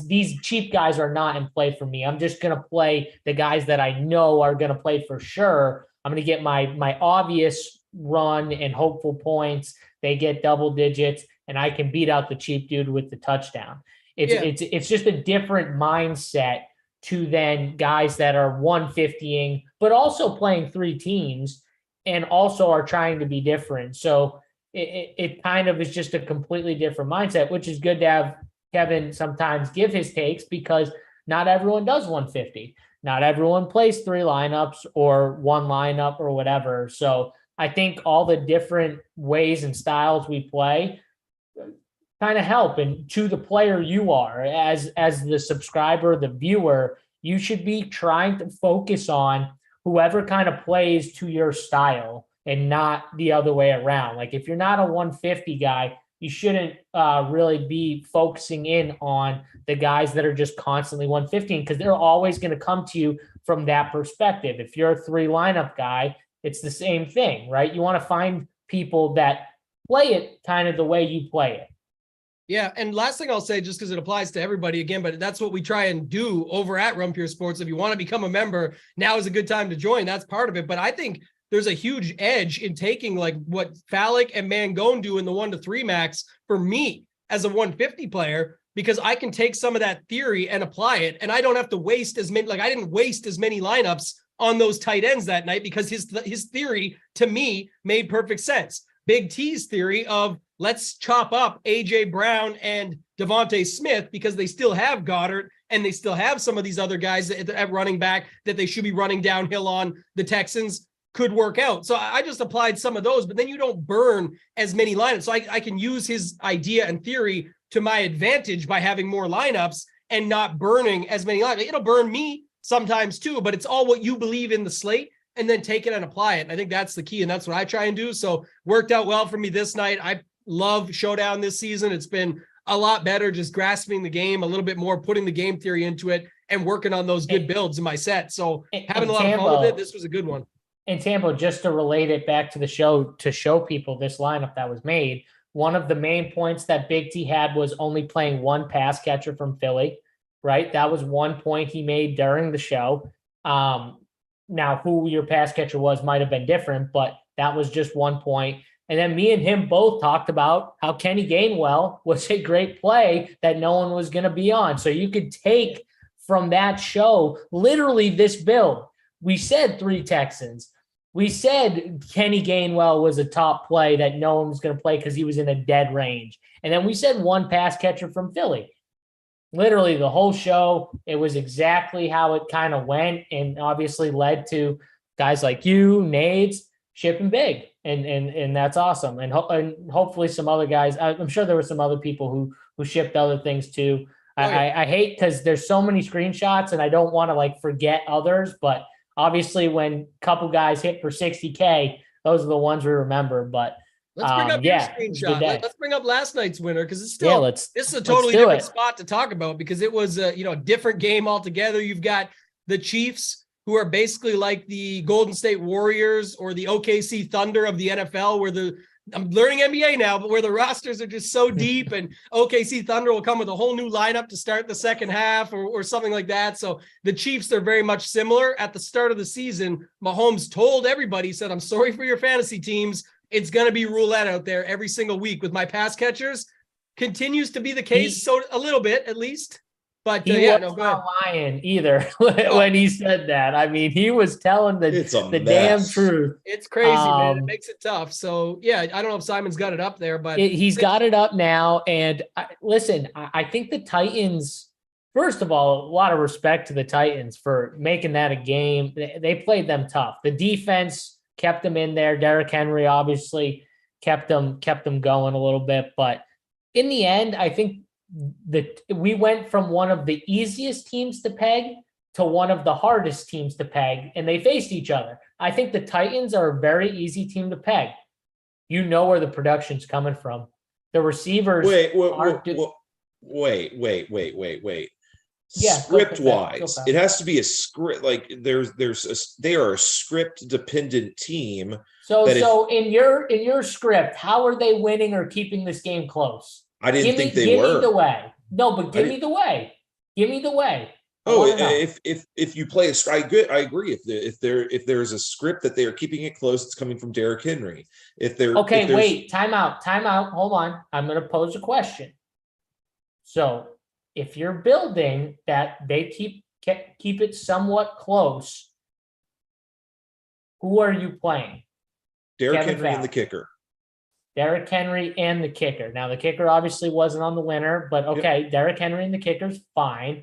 S2: these cheap guys are not in play for me. I'm just going to play the guys that I know are going to play for sure. I'm going to get my obvious run and hopeful points. They get double digits, and I can beat out the cheap dude with the touchdown. It's just a different mindset to then guys that are 150ing, but also playing 3 teams and also are trying to be different. So it kind of is just a completely different mindset, which is good to have Kevin sometimes give his takes, because not everyone does 150. Not everyone plays 3 lineups or 1 lineup or whatever. So I think all the different ways and styles we play kind of help. And to the player you are, as the subscriber, the viewer, you should be trying to focus on whoever kind of plays to your style and not the other way around. Like, if you're not a 150 guy, you shouldn't really be focusing in on the guys that are just constantly 115, because they're always going to come to you from that perspective. If you're a 3 lineup guy, it's the same thing, right? You want to find people that play it kind of the way you play it.
S1: Yeah, and last thing I'll say, just because it applies to everybody again, but that's what we try and do over at Rumpier Sports. If you want to become a member, now is a good time to join. That's part of it. But I think there's a huge edge in taking like what Falik and Mangone do in the 1 to 3 max for me as a 150 player, because I can take some of that theory and apply it, and I don't have to waste as many. Like, I didn't waste as many lineups on those tight ends that night because his theory to me made perfect sense. Big T's theory of let's chop up AJ Brown and Devontae Smith because they still have Goddard and they still have some of these other guys at running back that they should be running downhill on the Texans could work out. So I just applied some of those, but then you don't burn as many lineups. So I can use his idea and theory to my advantage by having more lineups and not burning as many lineups. It'll burn me sometimes too, but it's all what you believe in the slate, and then take it and apply it. And I think that's the key, and that's what I try and do. So worked out well for me this night. I love Showdown this season. It's been a lot better just grasping the game a little bit more, putting the game theory into it, and working on those good builds in my set. So having a lot of fun with it. This was a good one.
S2: And Tambo, just to relate it back to the show, to show people this lineup that was made, one of the main points that Big T had was only playing 1 pass catcher from Philly, right? That was one point he made during the show. Now, who your pass catcher was might have been different, but that was just one point. And then me and him both talked about how Kenny Gainwell was a great play that no one was going to be on. So you could take from that show literally this build. We said 3 Texans. We said Kenny Gainwell was a top play that no one was going to play because he was in a dead range. And then we said 1 pass catcher from Philly. Literally the whole show, it was exactly how it kind of went, and obviously led to guys like you, Nades, shipping big. And that's awesome. And hopefully some other guys, I'm sure there were some other people who shipped other things too. I hate because there's so many screenshots and I don't want to like forget others, but obviously when a couple guys hit for 60K, those are the ones we remember. But
S1: let's bring up your screenshot.
S2: Let's
S1: Let's bring up last night's winner because it's still this is a totally different spot to talk about because it was a different game altogether. You've got the Chiefs, who are basically like the Golden State Warriors or the OKC Thunder of the NFL, where I'm learning NBA now, but where the rosters are just so deep, and OKC Thunder will come with a whole new lineup to start the second half or something like that. So the Chiefs are very much similar. At the start of the season, Mahomes told everybody, he said, I'm sorry for your fantasy teams. It's going to be roulette out there every single week with my pass catchers. Continues to be the case, so a little bit at least. But
S2: he was not lying either when he said that. I mean, he was telling the damn truth.
S1: It's crazy, man. It makes it tough. So, yeah, I don't know if Simon's got it up there, but
S2: he's got it up now. And listen, I think the Titans, first of all, a lot of respect to the Titans for making that a game. They played them tough. The defense kept them in there. Derrick Henry obviously kept them going a little bit. But in the end, I think we went from one of the easiest teams to peg to one of the hardest teams to peg, and they faced each other. I think the Titans are a very easy team to peg. You know where the production's coming from. The receivers.
S3: Wait.
S2: Yeah,
S3: script wise, it has to be a script. Like they are a script dependent team.
S2: So in your script, how are they winning or keeping this game close?
S3: I didn't think they were.
S2: Give me the way. No, but give me the way. Give me the way.
S3: If you play I agree. If there's a script that they are keeping it close, it's coming from Derrick Henry.
S2: Wait, time out. Hold on. I'm going to pose a question. So if you're building that they keep it somewhat close, who are you playing?
S3: Derrick Henry and the kicker.
S2: Derrick Henry and the kicker. Now, the kicker obviously wasn't on the winner, but okay, yep. Derrick Henry and the kicker's fine.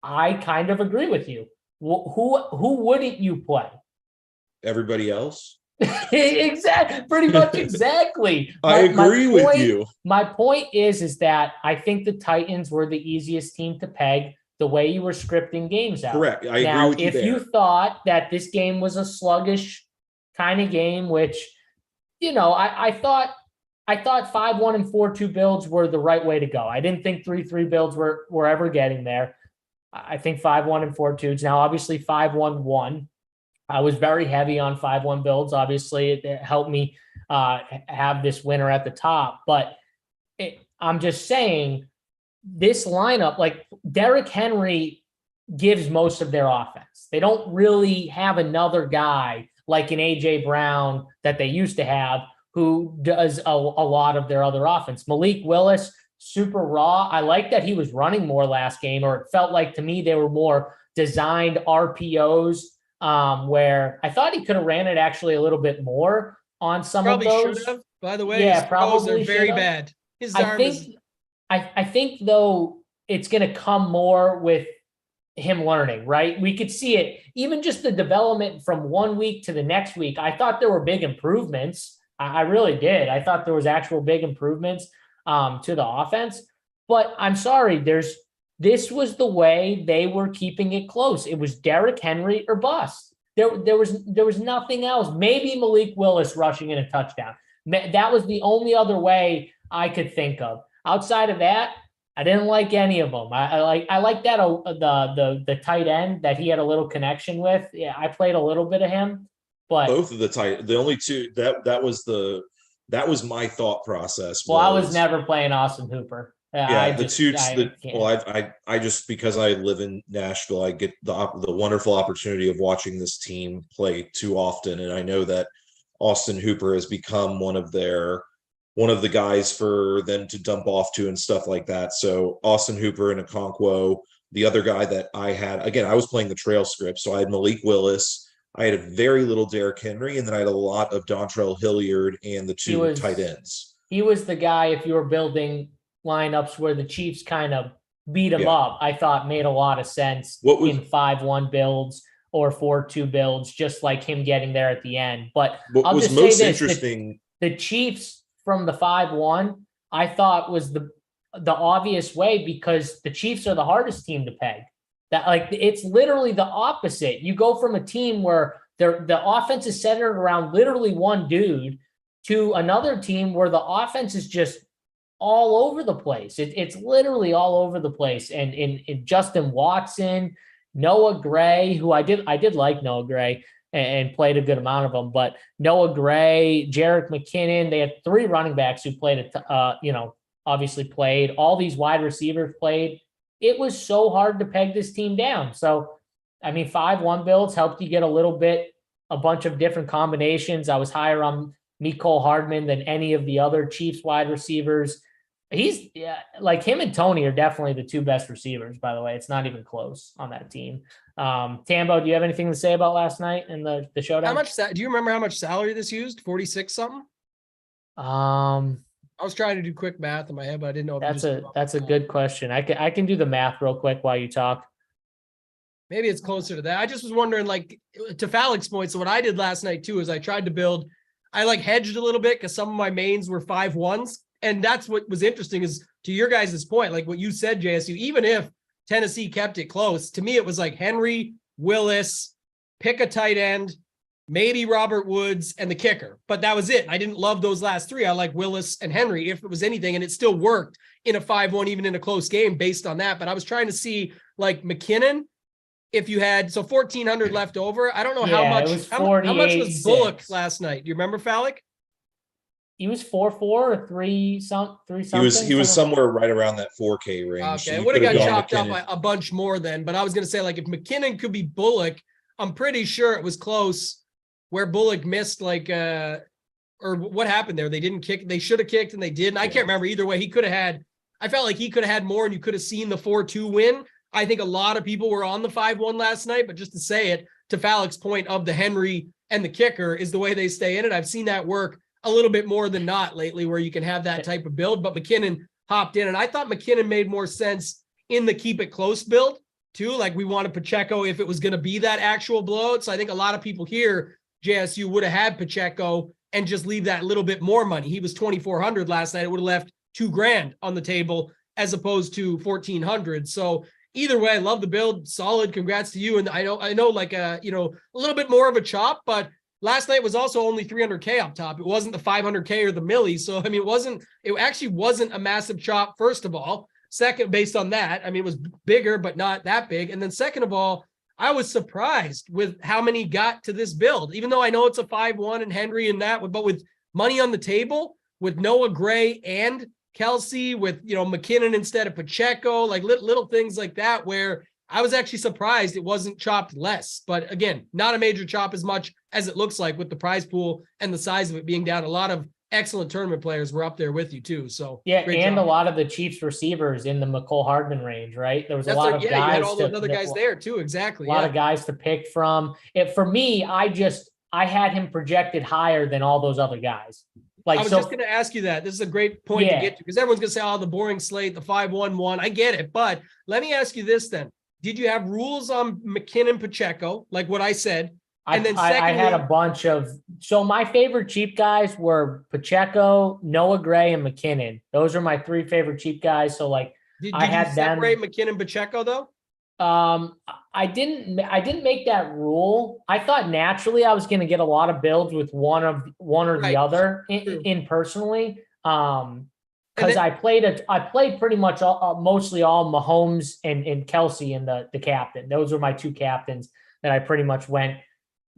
S2: I kind of agree with you. Who wouldn't you play?
S3: Everybody else?
S2: Exactly. Pretty much exactly.
S3: I agree with you.
S2: My point is that I think the Titans were the easiest team to peg the way you were scripting games out.
S3: Correct. I agree with you there.
S2: If you thought that this game was a sluggish kind of game, which, I thought 5-1 and 4-2 builds were the right way to go. I didn't think 3-3 builds were ever getting there. I think 5-1 and 4-2s. Now, obviously, 5-1-1. I was very heavy on 5-1 builds. Obviously, it helped me have this winner at the top. But I'm just saying, this lineup, like Derrick Henry gives most of their offense. They don't really have another guy like an A.J. Brown that they used to have who does a lot of their other offense. Malik Willis, super raw. I like that he was running more last game, or it felt like to me they were more designed RPOs, where I thought he could have ran it actually a little bit more on some of those.
S1: Should have, by the way.
S2: Yeah, probably
S1: are very bad. His arm
S2: I think though it's going to come more with him learning, right? We could see it, even just the development from 1 week to the next week. I thought there were big improvements. I really did. I thought there was actual big improvements to the offense, but I'm sorry, this was the way they were keeping it close. It was Derrick Henry or bust. There was nothing else. Maybe Malik Willis rushing in a touchdown. That was the only other way I could think of. Outside of that, I didn't like any of them. I like that the tight end that he had a little connection with. Yeah, I played a little bit of him, but
S3: both of the only two that was my thought process.
S2: Well, I was never playing Austin Hooper.
S3: I just, because I live in Nashville, I get the wonderful opportunity of watching this team play too often, and I know that Austin Hooper has become one of the guys for them to dump off to and stuff like that. So Austin Hooper and Okonkwo, the other guy that I had, again, I was playing the trail script. So I had Malik Willis. I had a very little Derrick Henry, and then I had a lot of Dontrell Hilliard and the two tight ends.
S2: He was the guy, if you were building lineups where the Chiefs kind of beat him up, I thought made a lot of sense in 5-1 builds or 4-2 builds, just like him getting there at the end. But
S3: what
S2: I'll
S3: was
S2: just
S3: most
S2: say this,
S3: interesting,
S2: the Chiefs from the 5-1, I thought was the obvious way because the Chiefs are the hardest team to peg. That like it's literally the opposite. You go from a team where the offense is centered around literally one dude to another team where the offense is just all over the place. It's literally all over the place. And in Justin Watson, Noah Gray, who I did like Noah Gray and played a good amount of them, but Noah Gray, Jerick McKinnon, they had 3 running backs who played, obviously played. All these wide receivers played. It was so hard to peg this team down. So, I mean, 5-1 builds helped you get a bunch of different combinations. I was higher on Mecole Hardman than any of the other Chiefs wide receivers. He's like him and Tony are definitely the 2 best receivers, by the way. It's not even close on that team. Tambo, do you have anything to say about last night in the showdown?
S1: Do you remember how much salary this used? 46 something? I was trying to do quick math in my head, but I didn't know.
S2: That's a good question. I can do the math real quick while you talk.
S1: Maybe it's closer to that. I just was wondering, like, to Falik's point. So what I did last night too is I tried to build. I like hedged a little bit because some of my mains were 5-1s, and that's what was interesting. Is to your guys' point, like what you said, JSU. Even if Tennessee kept it close, to me it was like Henry, Willis, pick a tight end, maybe Robert Woods, and the kicker. But that was it. I didn't love those last 3. I like Willis and Henry if it was anything, and it still worked in a 5-1, even in a close game based on that. But I was trying to see like McKinnon. If you had 1,400 left over, I don't know how much. How much was Bullock last night? Do you remember Falik?
S2: He was 4-4 or 3 something.
S3: He was somewhere right around that 4K range.
S1: Okay,
S3: So
S1: it would have got chopped up a bunch more then. But I was going to say, like, if McKinnon could be Bullock, I'm pretty sure it was close. Where Bullock missed, like, or what happened there? They didn't kick. They should have kicked and they didn't. I can't remember either way. He could have had. I felt like he could have had more, and you could have seen the 4-2 win. I think a lot of people were on the 5-1 last night, but just to say it, to Falik's point of the Henry and the kicker is the way they stay in it. I've seen that work a little bit more than not lately where you can have that type of build, but McKinnon hopped in, and I thought McKinnon made more sense in the keep it close build too. Like we wanted Pacheco if it was going to be that actual blowout. So I think a lot of people here, JSU would have had Pacheco and just leave that little bit more money. He was 2,400 last night. It would have left $2,000 on the table as opposed to 1,400. So either way, I love the build. Solid. Congrats to you. And I know like a little bit more of a chop, but last night was also only 300K up top. It wasn't the 500K or the milli. So, I mean, it actually wasn't a massive chop, first of all. Second, based on that, I mean, it was bigger, but not that big. And then second of all, I was surprised with how many got to this build, even though I know it's a 5-1 and Henry and that, but with money on the table, with Noah Gray and Kelsey, with, McKinnon instead of Pacheco, like little things like that, where I was actually surprised it wasn't chopped less. But again, not a major chop as much as it looks like with the prize pool and the size of it being down. A lot of excellent tournament players were up there with you too. So
S2: yeah, and job. A lot of the Chiefs receivers in the Mecole Hardman range, right? There was a lot of guys. You
S1: had all those other guys there too. Exactly.
S2: A lot of guys to pick from. For me, I had him projected higher than all those other guys.
S1: I was just going to ask you that. This is a great point to get to, because everyone's going to say, oh, the boring slate, the 5-1-1. I get it. But let me ask you this then. Did you have rules on McKinnon Pacheco, like what I said? And then secondly,
S2: I had a bunch of, so my favorite cheap guys were Pacheco, Noah Gray, and McKinnon. Those are my 3 favorite cheap guys. So like,
S1: did you separate McKinnon Pacheco though?
S2: I didn't make that rule. I thought naturally I was going to get a lot of builds with one or the other in personally. Because I played pretty much mostly all Mahomes and Kelsey in the captain. Those were my 2 captains that I pretty much went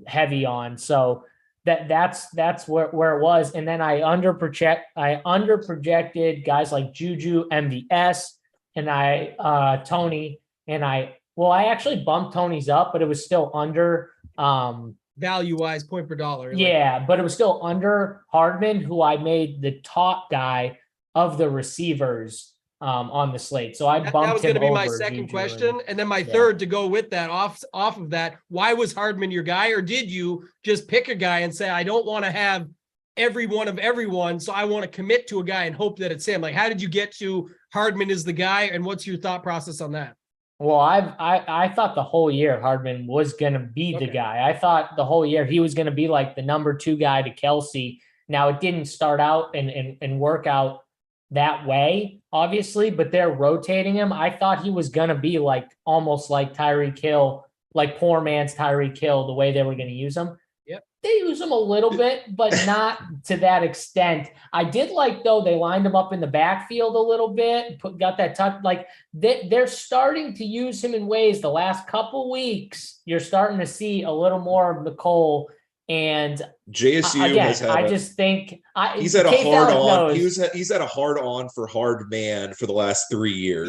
S2: heavy on. So that's where it was. And then I underprojected guys like Juju, MVS, and Tony, and I actually bumped Tony's up, but it was still under
S1: value wise, point per dollar.
S2: Yeah, but it was still under Hardman, who I made the top guy of the receivers on the slate. So I bumped him over. That was going to be
S1: my second question. And then my third to go with that off of that. Why was Hardman your guy? Or did you just pick a guy and say, I don't want to have every one of everyone, so I want to commit to a guy and hope that it's him? Like, how did you get to Hardman is the guy? And what's your thought process on that?
S2: Well, I thought the whole year Hardman was going to be the guy. I thought the whole year he was going to be like the number 2 guy to Kelsey. Now it didn't start out and work out that way, obviously, but they're rotating him. I thought he was going to be like almost like Tyreek Hill, like poor man's Tyreek Hill, the way they were going to use him.
S1: Yep.
S2: They use him a little bit, but not to that extent. I did like, though, they lined him up in the backfield a little bit, got that touch. Like they're starting to use him in ways the last couple weeks. You're starting to see a little more of Nicole. And
S3: JSU
S2: again,
S3: has had
S2: I just think
S3: he's had a hard on.
S2: Knows.
S3: He's had a hard on for hard man for the last 3 years.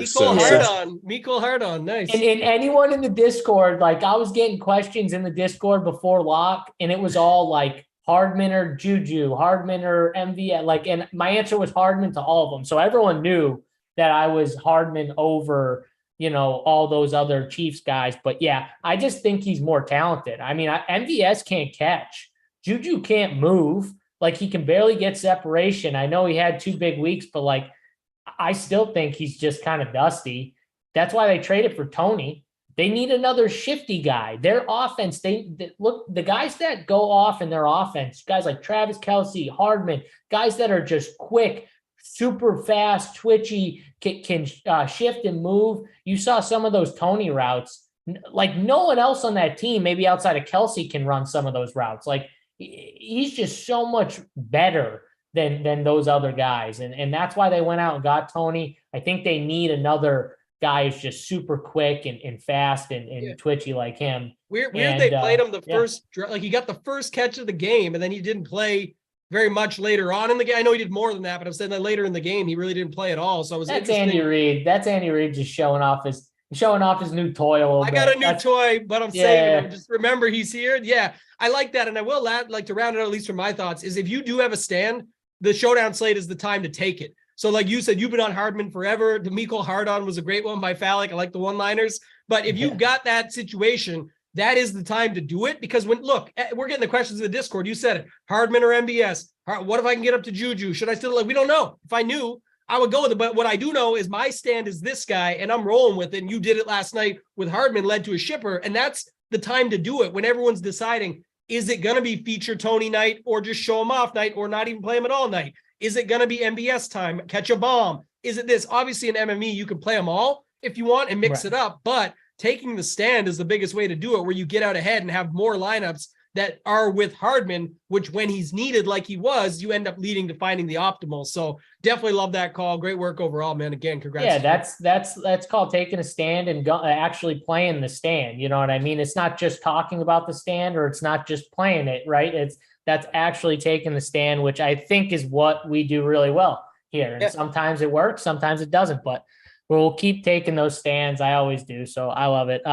S1: Miko hard on, nice.
S2: And anyone in the Discord, like I was getting questions in the Discord before lock, and it was all like Hardman or Juju, Hardman or MV. Like, and my answer was Hardman to all of them. So everyone knew that I was Hardman over, all those other Chiefs guys. But yeah, I just think he's more talented. I mean, MVS can't catch. Juju can't move. Like, he can barely get separation. I know he had 2 big weeks, but like, I still think he's just kind of dusty. That's why they traded for Tony. They need another shifty guy. Their offense, look, the guys that go off in their offense, guys like Travis Kelce, Hardman, guys that are just quick, super fast, twitchy, can shift and move. You saw some of those Tony routes. Like, no one else on that team, maybe outside of Kelce, can run some of those routes. Like, he's just so much better than those other guys. And that's why they went out and got Tony. I think they need another guy who's just super quick and fast and twitchy like him.
S1: Weird they played him the first, like he got the first catch of the game, and then he didn't play very much later on in the game. I know he did more than that, but I'm saying that later in the game, he really didn't play at all. So it was interesting.
S2: Andy Reid. That's Andy Reid just showing off his new toy a little bit.
S1: I got a new toy, but I'm saving him. Just remember he's here. Yeah, I like that. And I will like to round it out, at least from my thoughts, is if you do have a stand, the showdown slate is the time to take it. So like you said, you've been on Hardman forever. The Miko hard-on was a great one by Falik. I like the one-liners. But if you've got that situation, that is the time to do it. Because we're getting the questions in the Discord. You said it. Hardman or MBS? What if I can get up to Juju? Should I still, we don't know. If I knew, I would go with it. But what I do know is my stand is this guy, and I'm rolling with it. And you did it last night with Hardman, led to a shipper. And that's the time to do it when everyone's deciding, is it going to be feature Tony night or just show him off night or not even play him at all night? Is it going to be MBS time? Catch a bomb? Is it this? Obviously, in MME, you can play them all if you want and mix it up. But taking the stand is the biggest way to do it, where you get out ahead and have more lineups that are with Hardman, which when he's needed like he was, you end up leading to finding the optimal. So definitely love that call. Great work overall, man. Again, congrats.
S2: Yeah, that's called taking a stand and actually playing the stand. You know what I mean? It's not just talking about the stand, or it's not just playing it, right? That's actually taking the stand, which I think is what we do really well here. And sometimes it works, sometimes it doesn't, but we'll keep taking those stands. I always do. So I love it.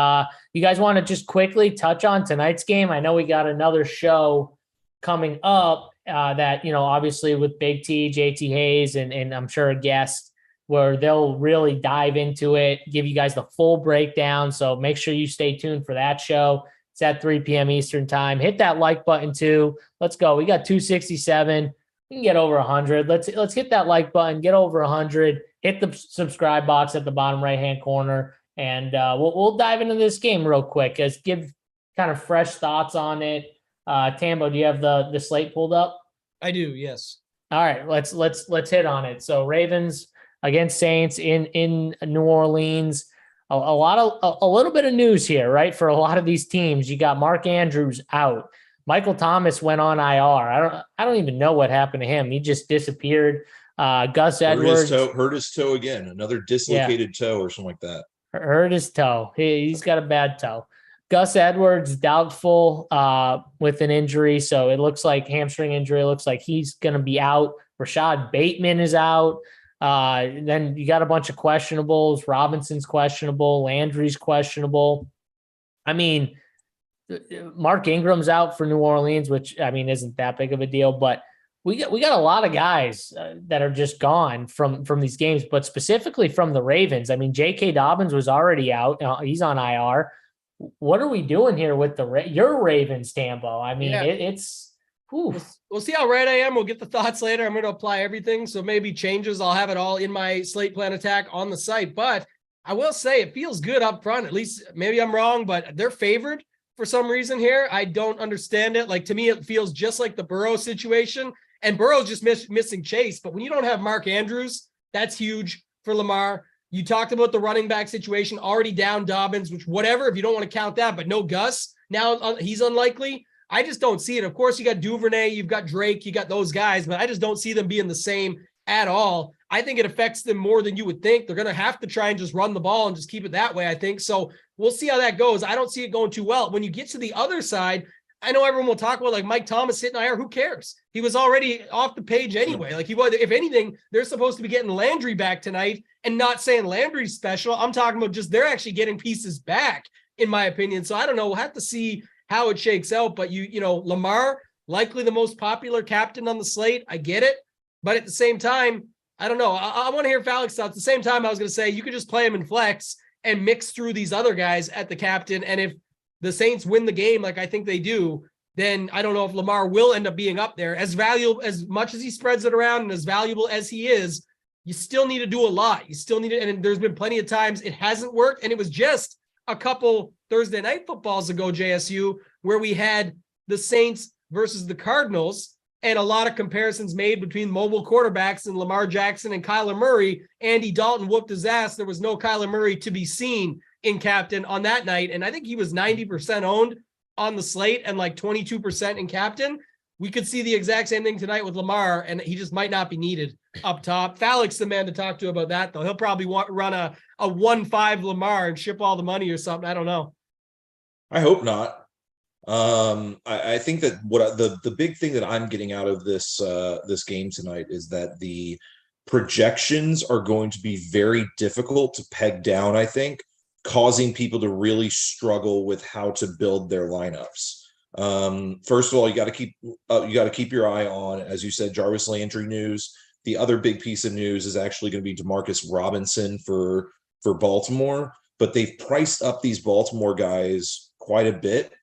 S2: You guys want to just quickly touch on tonight's game? I know we got another show coming up that, obviously with Big T, JT Hayes, and I'm sure a guest, where they'll really dive into it, give you guys the full breakdown. So make sure you stay tuned for that show. It's at 3 p.m. Eastern time. Hit that like button too. Let's go. We got 267. We can get over 100. Let's hit that like button, get over 100. Hit the subscribe box at the bottom right-hand corner, and we'll dive into this game real quick. Just give kind of fresh thoughts on it. Tambo, do you have the slate pulled up?
S1: I do, yes.
S2: All right, let's hit on it. So Ravens against Saints in New Orleans. A little bit of news here, right? For a lot of these teams, you got Mark Andrews out. Michael Thomas went on IR. I don't even know what happened to him. He just disappeared. Gus Edwards
S3: hurt his toe again. Another dislocated toe or something like that.
S2: Hurt his toe. He's got a bad toe. Gus Edwards doubtful with an injury, so it looks like hamstring injury. It looks like he's going to be out. Rashad Bateman is out. Then you got a bunch of questionables. Robinson's questionable. Landry's questionable. I mean, Mark Ingram's out for New Orleans, which, I mean, isn't that big of a deal. But we got a lot of guys that are just gone from these games, but specifically from the Ravens. I mean, J.K. Dobbins was already out. He's on IR. What are we doing here with your Ravens, Tambo? I mean, it's
S1: We'll see how right I am. We'll get the thoughts later. I'm going to apply everything. So maybe changes. I'll have it all in my slate plan attack on the site. But I will say it feels good up front. At least maybe I'm wrong, but they're favored for some reason here. I don't understand it. Like, to me, it feels just like the Burrow situation. And Burrow's just missing Chase. But when you don't have Mark Andrews, That's huge for Lamar. You talked about the running back situation, already down Dobbins, which whatever, if you don't want to count that, but no Gus. Now he's unlikely. I just don't see it. Of course, you got Duvernay, you've got Drake, you got those guys, but I just don't see them being the same at all. I think it affects them more than you would think. They're going to have to try and just run the ball and just keep it that way, I think. So we'll see how that goes. I don't see it going too well. When you get to the other side, I know everyone will talk about like Mike Thomas hitting IR. Who cares? He was already off the page anyway. Like he was, if anything, they're supposed to be getting Landry back tonight, and not saying Landry's special. I'm talking about just they're actually getting pieces back, in my opinion. So I don't know. We'll have to see how it shakes out. But you know, Lamar, likely the most popular captain on the slate. I get it. But at the same time, I don't know. I want to hear Falik's thoughts. At the same time, I was going to say you could just play him in flex and mix through these other guys at the captain. And if the Saints win the game like I think they do, then I don't know if Lamar will end up being up there. As valuable, as much as he spreads it around and as valuable as he is, you still need to do a lot. You still need it. And there's been plenty of times it hasn't worked. And it was just a couple Thursday night footballs ago, JSU, where we had the Saints versus the Cardinals, and a lot of comparisons made between mobile quarterbacks and Lamar Jackson and Kyler Murray. Andy Dalton whooped his ass. There was no Kyler Murray to be seen in captain on that night. And I think he was 90% owned on the slate and like 22% in captain. We could see the exact same thing tonight with Lamar, and he just might not be needed up top. Falik's the man to talk to about that, though. He'll probably run a 1-5 Lamar and ship all the money or something. I don't know.
S3: I hope not. I think that what the big thing that I'm getting out of this game tonight is that the projections are going to be very difficult to peg down, I think, causing people to really struggle with how to build their lineups. First of all, you got to keep your eye on, as you said, Jarvis Landry news. The other big piece of news is actually going to be Demarcus Robinson for Baltimore, but they've priced up these Baltimore guys quite a bit,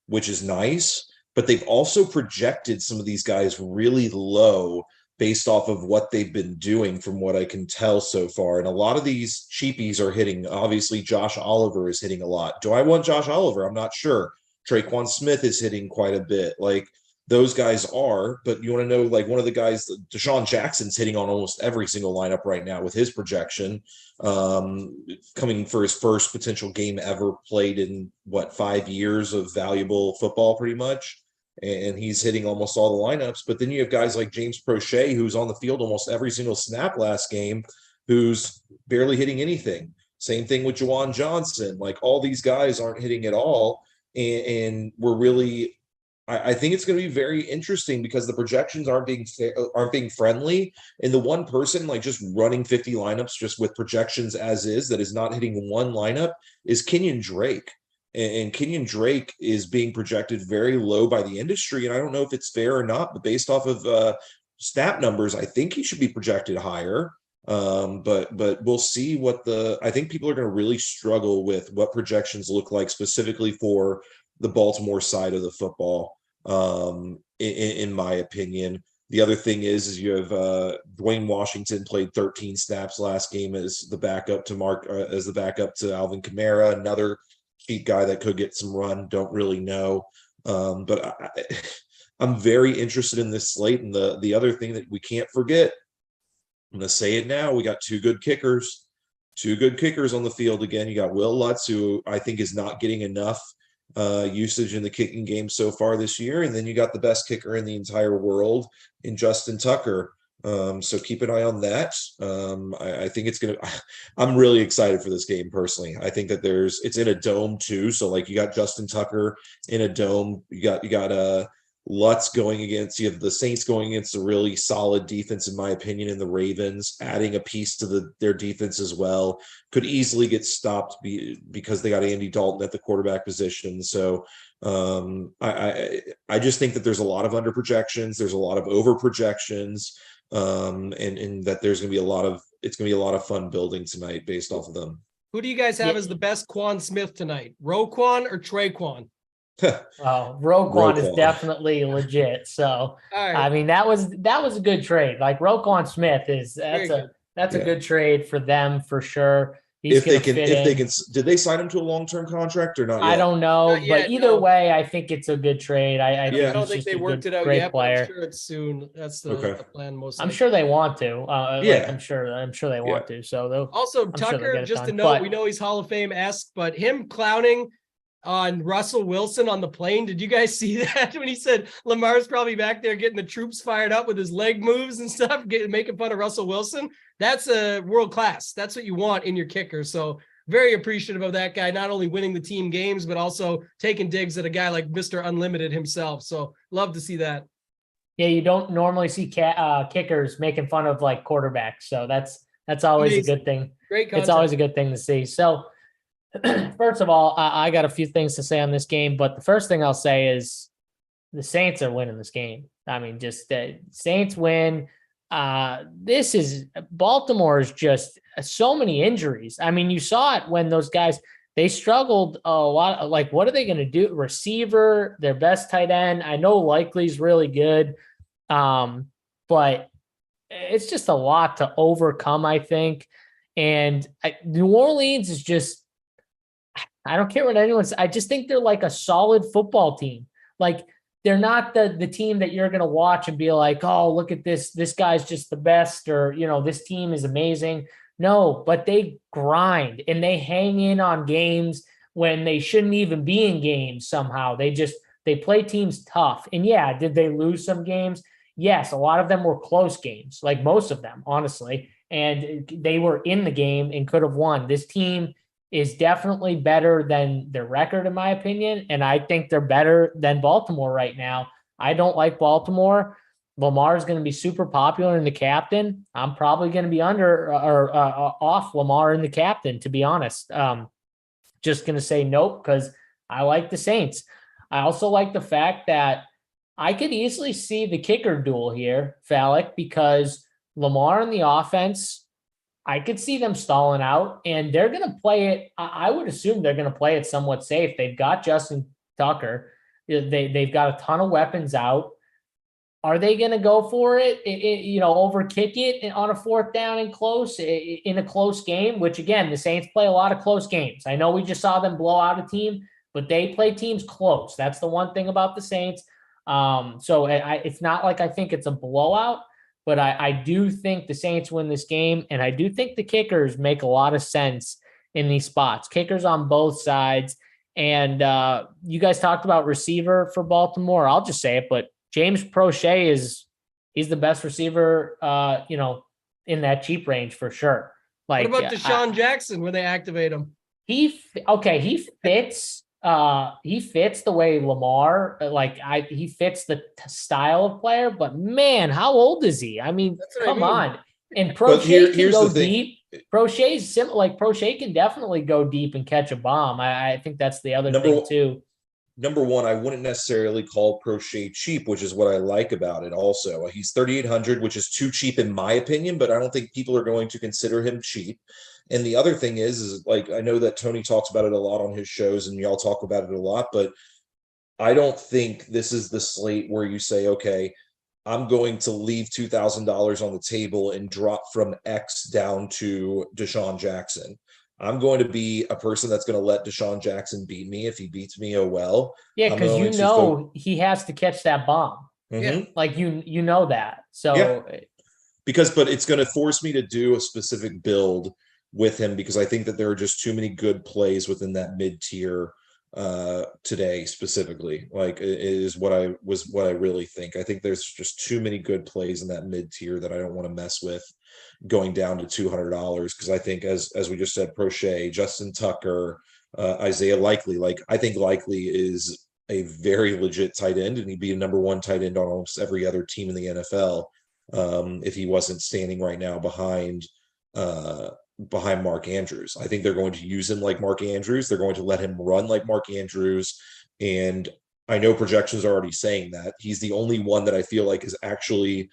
S3: which is nice, but they've also projected some of these guys really low based off of what they've been doing from what I can tell so far. And a lot of these cheapies are hitting. Obviously, Josh Oliver is hitting a lot. Do I want Josh Oliver? I'm not sure. Traquan Smith is hitting quite a bit. Like those guys are, but you want to know, like one of the guys, Deshaun Jackson's hitting on almost every single lineup right now with his projection, coming for his first potential game ever played in 5 years of valuable football, pretty much. And he's hitting almost all the lineups. But then you have guys like James Prochet, who's on the field almost every single snap last game, who's barely hitting anything. Same thing with Juwan Johnson. Like all these guys aren't hitting at all. And we're really, I think it's going to be very interesting because the projections aren't being friendly. And the one person like just running 50 lineups just with projections as is that is not hitting one lineup is Kenyon Drake. And Kenyon Drake is being projected very low by the industry. And I don't know if it's fair or not, but based off of stat numbers, I think he should be projected higher. But we'll see I think people are going to really struggle with what projections look like specifically for the Baltimore side of the football. In my opinion, the other thing is you have Dwayne Washington played 13 snaps last game as the backup to Alvin Kamara, another cheap guy that could get some run. Don't really know. But I'm very interested in this slate. And the other thing that we can't forget, I'm going to say it now, we got two good kickers on the field again. You got Will Lutz, who I think is not getting enough usage in the kicking game so far this year. And then you got the best kicker in the entire world in Justin Tucker. So keep an eye on that. I think I'm really excited for this game personally. I think that it's in a dome too. So like you got Justin Tucker in a dome, you got Lutz going against, you have the Saints going against a really solid defense, in my opinion, and the Ravens adding a piece to their defense as well. Could easily get stopped because they got Andy Dalton at the quarterback position. So I just think that there's a lot of under projections. There's a lot of over projections. And that there's going to be it's going to be a lot of fun building tonight based off of them.
S1: Who do you guys have as the best Quan Smith tonight? Roquan or Traquan?
S2: Roquan is definitely legit. So right. I mean, that was a good trade. Like Roquan Smith that's a good trade for them for sure. He's
S3: if
S2: going
S3: they can, did they sign him to a long-term contract or not yet?
S2: I don't know,
S1: Not yet,
S2: but either
S1: no.
S2: way, I think it's a good trade. I think
S1: I don't
S2: he's
S1: think
S2: just
S1: they
S2: a
S1: worked
S2: good,
S1: it out
S2: great
S1: yet, but I'm
S2: player.
S1: sure it's soon. That's
S3: Okay.
S1: the plan most
S2: I'm
S1: likely.
S2: sure they want to.
S3: Yeah.
S2: I'm sure they want to. So
S1: Also,
S2: I'm sure they'll
S1: Tucker,
S2: get it
S1: just
S2: done.
S1: to note,
S2: But
S1: we know he's Hall of Fame-esque, but him clowning on Russell Wilson on the plane. Did you guys see that when he said Lamar's probably back there getting the troops fired up with his leg moves and stuff, making fun of Russell Wilson? That's a world class. That's what you want in your kicker. So very appreciative of that guy, not only winning the team games, but also taking digs at a guy like Mr. Unlimited himself. So love to see that.
S2: yeah, you don't normally see kickers making fun of like quarterbacks. So that's always
S1: Amazing.
S2: a good thing.
S1: Great content.
S2: It's always a good thing to see. So first of all, I got a few things to say on this game, but the first thing I'll say is the Saints are winning this game. I mean, just Saints win. This is Baltimore is just so many injuries. I mean, you saw it when those guys, they struggled a lot. Like, what are they going to do? Receiver, their best tight end. I know Likely's really good. But it's just a lot to overcome, I think. And New Orleans is just, I don't care what anyone says. I just think they're like a solid football team. Like, they're not the team that you're going to watch and be like, oh, look at this. This guy's just the best, or, this team is amazing. No, but they grind and they hang in on games when they shouldn't even be in games somehow. They play teams tough. And yeah, did they lose some games? Yes, a lot of them were close games, like most of them, honestly. And they were in the game and could have won. This team is definitely better than their record, in my opinion. And I think they're better than Baltimore right now. I don't like Baltimore. Lamar is going to be super popular in the captain. I'm probably going to be under or off Lamar in the captain, to be honest. Just going to say nope, because I like the Saints. I also like the fact that I could easily see the kicker duel here, Falik, because Lamar in the offense, I could see them stalling out, and they're going to play it. I would assume they're going to play it somewhat safe. They've got Justin Tucker. They've got a ton of weapons out. Are they going to go for it? Over kick it on a fourth down and close in a close game, which again, the Saints play a lot of close games. I know we just saw them blow out a team, but they play teams close. That's the one thing about the Saints. So it's not like I think it's a blowout, but I do think the Saints win this game, and I do think the kickers make a lot of sense in these spots. Kickers on both sides. And you guys talked about receiver for Baltimore. I'll just say it, but James Prochet he's the best receiver, in that cheap range for sure. Like,
S1: what about Deshaun Jackson when they activate him?
S2: He fits. He fits the way Lamar, he fits the style of player, but man, how old is he? I mean, come on. And Prochet can go deep. Prochet's Prochet can definitely go deep and catch a bomb. I think that's the other thing too.
S3: Number one, I wouldn't necessarily call Prochet cheap, which is what I like about it also. He's 3,800, which is too cheap in my opinion, but I don't think people are going to consider him cheap. And the other thing is like, I know that Tony talks about it a lot on his shows and y'all talk about it a lot, but I don't think this is the slate where you say, okay, I'm going to leave $2,000 on the table and drop from X down to Deshaun Jackson. I'm going to be a person that's going to let Deshaun Jackson beat me. If he beats me, oh well.
S2: Yeah, because he has to catch that bomb.
S3: Mm-hmm.
S2: Yeah. Like you know that. So
S3: yeah. But it's going to force me to do a specific build with him, because I think that there are just too many good plays within that mid-tier today specifically. Like, it is what I really think. I think there's just too many good plays in that mid-tier that I don't want to mess with going down to $200, because I think as we just said, Prochet, Justin Tucker, Isaiah Likely, I think Likely is a very legit tight end, and he'd be a number one tight end on almost every other team in the NFL if he wasn't standing right now behind Mark Andrews. I think they're going to use him like Mark Andrews. They're going to let him run like Mark Andrews. And I know projections are already saying that he's the only one that I feel like is actually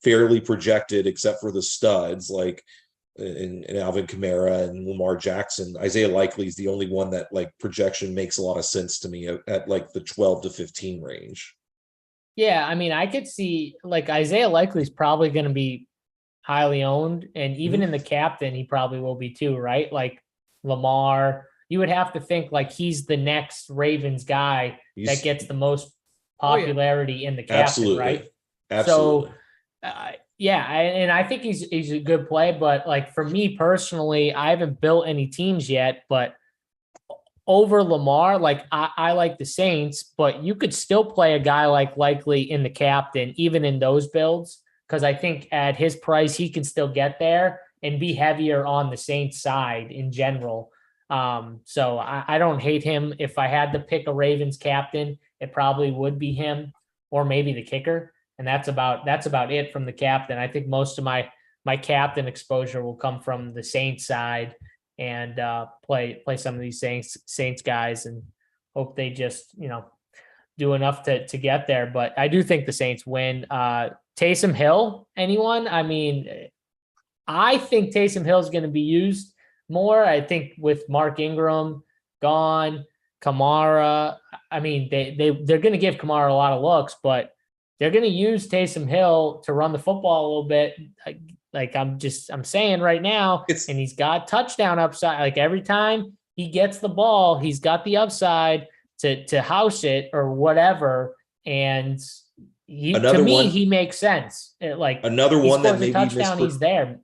S3: fairly projected, except for the studs like in Alvin Kamara and Lamar Jackson. Isaiah Likely is the only one that projection makes a lot of sense to me at the 12 to 15 range.
S2: Yeah, I mean, I could see Isaiah Likely is probably going to be highly owned, and even in the captain, he probably will be too, right? Lamar. You would have to think like he's the next Ravens guy that gets the most popularity in the captain,
S3: absolutely.
S2: right?
S3: Absolutely.
S2: So, and I think he's a good play, but like for me personally, I haven't built any teams yet, but over Lamar, like I like the Saints, but you could still play a guy like Likely in the captain, even in those builds, because I think at his price, he can still get there and be heavier on the Saints side in general. So I don't hate him. If I had to pick a Ravens captain, it probably would be him or maybe the kicker. And that's about it from the captain. I think most of my captain exposure will come from the Saints side and play some of these Saints guys and hope they just, do enough to get there. But I do think the Saints win. Taysom Hill, anyone? I mean, I think Taysom Hill is going to be used more. I think with Mark Ingram gone, Kamara, I mean, they're going to give Kamara a lot of looks, but they're going to use Taysom Hill to run the football a little bit. Like I'm saying right now, and he's got touchdown upside. Like every time he gets the ball, he's got the upside to house it or whatever. And he makes sense.
S3: Another one that maybe
S2: touchdown, he's there.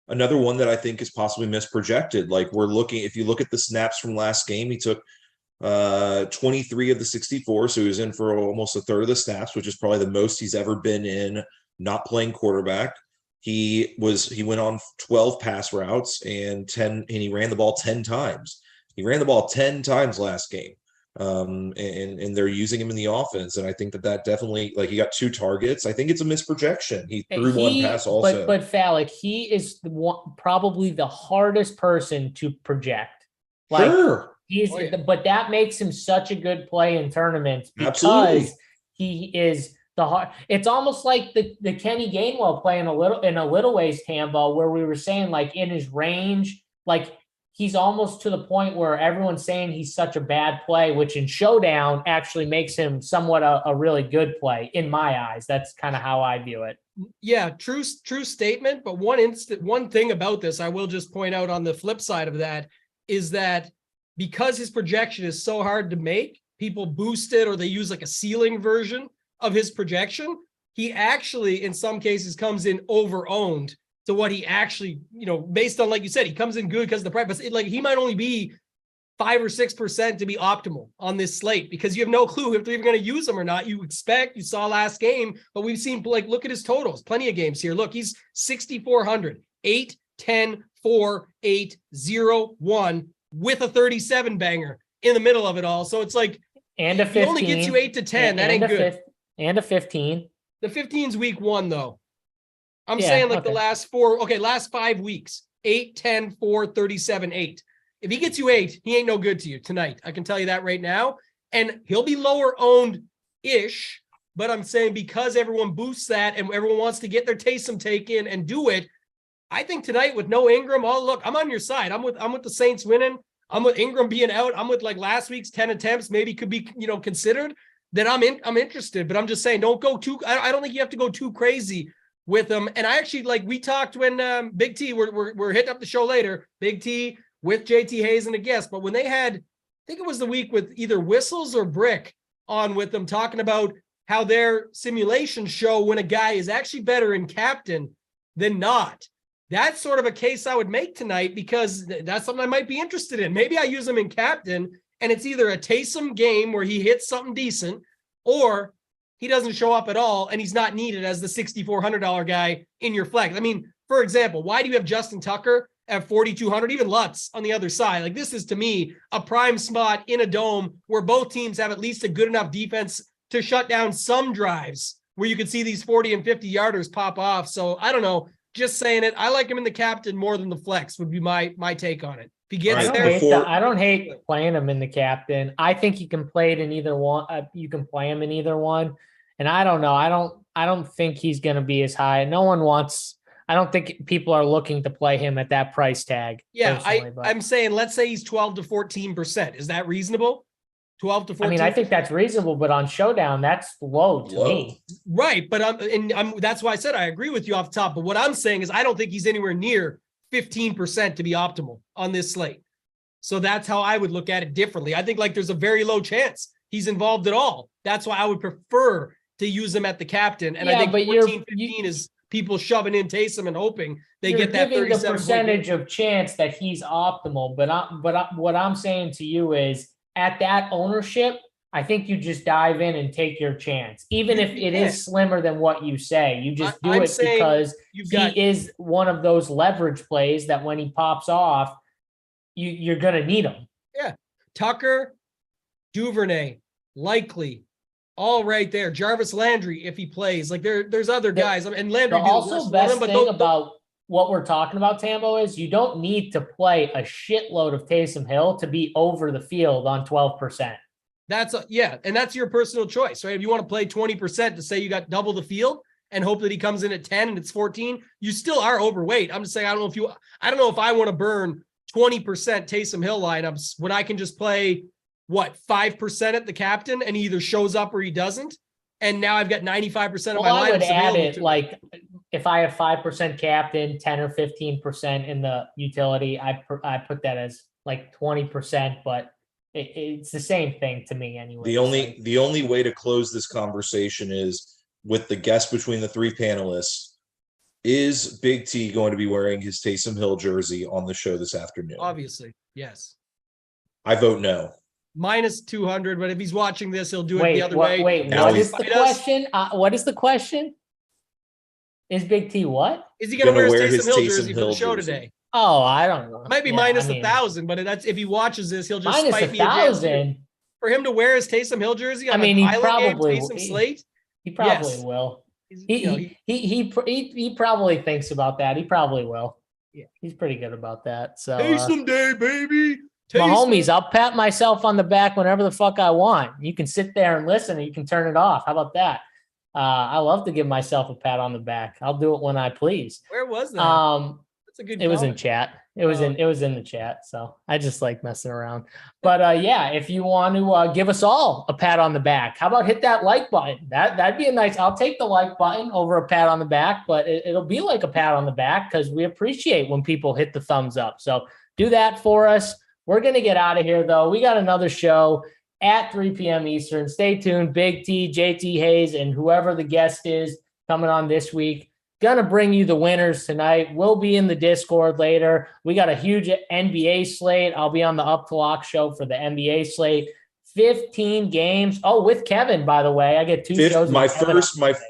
S3: Another one that I think is possibly misprojected. Like if you look at the snaps from last game, he took 23 of the 64. So he was in for almost a third of the snaps, which is probably the most he's ever been in not playing quarterback. He went on 12 pass routes and he ran the ball 10 times. He ran the ball 10 times last game. And they're using him in the offense. And I think that definitely, like, he got 2 targets. I think it's a misprojection. He threw one pass also.
S2: But Falik, he is probably the hardest person to project. Like,
S3: sure.
S2: But that makes him such a good play in tournaments because
S3: Absolutely.
S2: he is it's almost like the Kenny Gainwell play in a little ways, Tambo, where we were saying like in his range, like he's almost to the point where everyone's saying he's such a bad play, which in Showdown actually makes him somewhat a really good play in my eyes. That's kind of how I view it.
S1: Yeah, true statement. But one thing about this, I will just point out on the flip side of that is that because his projection is so hard to make, people boost it or they use like a ceiling version of his projection. He actually, in some cases, comes in over-owned to what he actually, based on, like you said, he comes in good because of the price, but he might only be 5 or 6% to be optimal on this slate because you have no clue if they're even going to use him or not. You saw last game, but we've seen, like, look at his totals, plenty of games here. Look, he's 6,400, 8, 10, 4, 8, 0, 1 with a 37 banger in the middle of it all. So it's like,
S2: and a 15,
S1: he only gets you 8 to 10. That ain't good.
S2: And a 15.
S1: The 15's week 1 though. I'm saying like the last 5 weeks, 8, 10, 4, 37, 8. If he gets you 8, he ain't no good to you tonight. I can tell you that right now. And he'll be lower owned-ish, but I'm saying because everyone boosts that and everyone wants to get their Taysom take in and do it, I think tonight with no Ingram, I'm on your side. I'm with the Saints winning. I'm with Ingram being out. I'm with like last week's 10 attempts, maybe could be, considered. Then I'm interested, but I'm just saying, don't go too, I don't think you have to go too crazy with them. And I actually, like we talked when Big T, we're hitting up the show later, Big T with JT Hayes and a guest, but when they had, I think it was the week with either Whistles or Brick on with them talking about how their simulations show when a guy is actually better in captain than not. That's sort of a case I would make tonight because that's something I might be interested in. Maybe I use him in captain and it's either a Taysom game where he hits something decent or he doesn't show up at all and he's not needed as the $6,400 guy in your flex. I mean, for example, why do you have Justin Tucker at 4,200, even Lutz on the other side? Like, this is, to me, a prime spot in a dome where both teams have at least a good enough defense to shut down some drives where you could see these 40 and 50 yarders pop off. So I don't know, just saying it. I like him in the captain more than the flex would be my take on it. If he gets there,
S2: I don't hate playing him in the captain. I think you can play it in either one. You can play him in either one. And I don't know. I don't think he's going to be as high. I don't think people are looking to play him at that price tag.
S1: Yeah, I'm saying, let's say he's 12 to 14%. Is that reasonable? 12 to 14.
S2: I mean, I think that's reasonable, but on Showdown, that's low to me.
S1: Right, but that's why I said I agree with you off the top. But what I'm saying is I don't think he's anywhere near 15% to be optimal on this slate. So that's how I would look at it differently. I think like there's a very low chance he's involved at all. That's why I would prefer to use him at the captain. And I think 14-15 is people shoving in Taysom and hoping they get that 37
S2: the percentage of chance that he's optimal. But what I'm saying to you is at that ownership, I think you just dive in and take your chance. Even if it is slimmer than what you say, you just do it because he is one of those leverage plays that when he pops off, you're going to need him.
S1: Yeah. Tucker, Duvernay, Likely, all right there. Jarvis Landry, if he plays, like there's other guys. And Landry.
S2: The also best thing about what we're talking about, Tambo, is you don't need to play a shitload of Taysom Hill to be over the field on 12%.
S1: And that's your personal choice, right? If you want to play 20% to say you got double the field and hope that he comes in at 10 and it's 14, you still are overweight. I'm just saying, I don't know if I want to burn 20% Taysom Hill lineups when I can just play 5% at the captain and he either shows up or he doesn't. And now I've got 95% of my lineups.
S2: I would add it like if I have 5% captain, 10 or 15% in the utility, I put that as like 20%, but it's the same thing to me anyway.
S3: The only way to close this conversation is with the guess between the three panelists. Is Big T going to be wearing his Taysom Hill jersey on the show this afternoon?
S1: Obviously, yes.
S3: I vote no.
S1: Minus 200, but if he's watching this, he'll do it the other way.
S2: Wait, what is the question? What is the question? Is Big T what?
S1: Is he going to wear his Taysom Hill jersey for the show today?
S2: Oh, I don't know.
S1: It might be minus 1,000, but that's if he watches this, he'll just
S2: minus
S1: spite me
S2: 1,000
S1: for him to wear his Taysom Hill jersey. On
S2: he probably
S1: slate.
S2: He probably will. He probably thinks about that. He probably will. Yeah, he's pretty good about that. So
S1: Taysom Day, baby.
S2: My homies, I'll pat myself on the back whenever the fuck I want. You can sit there and listen, and you can turn it off. How about that? I love to give myself a pat on the back. I'll do it when I please.
S1: Where was that? That's a good.
S2: It was in chat. It was in the chat. So I just like messing around. But yeah, if you want to give us all a pat on the back, how about hit that like button? That'd be a nice. I'll take the like button over a pat on the back, but it'll be like a pat on the back because we appreciate when people hit the thumbs up. So do that for us. We're going to get out of here, though. We got another show at 3 p.m. Eastern. Stay tuned. Big T, JT Hayes, and whoever the guest is coming on this week. Going to bring you the winners tonight. We'll be in the Discord later. We got a huge NBA slate. I'll be on the Up to Lock show for the NBA slate. 15 games. Oh, with Kevin, by the way. I get two shows.
S3: My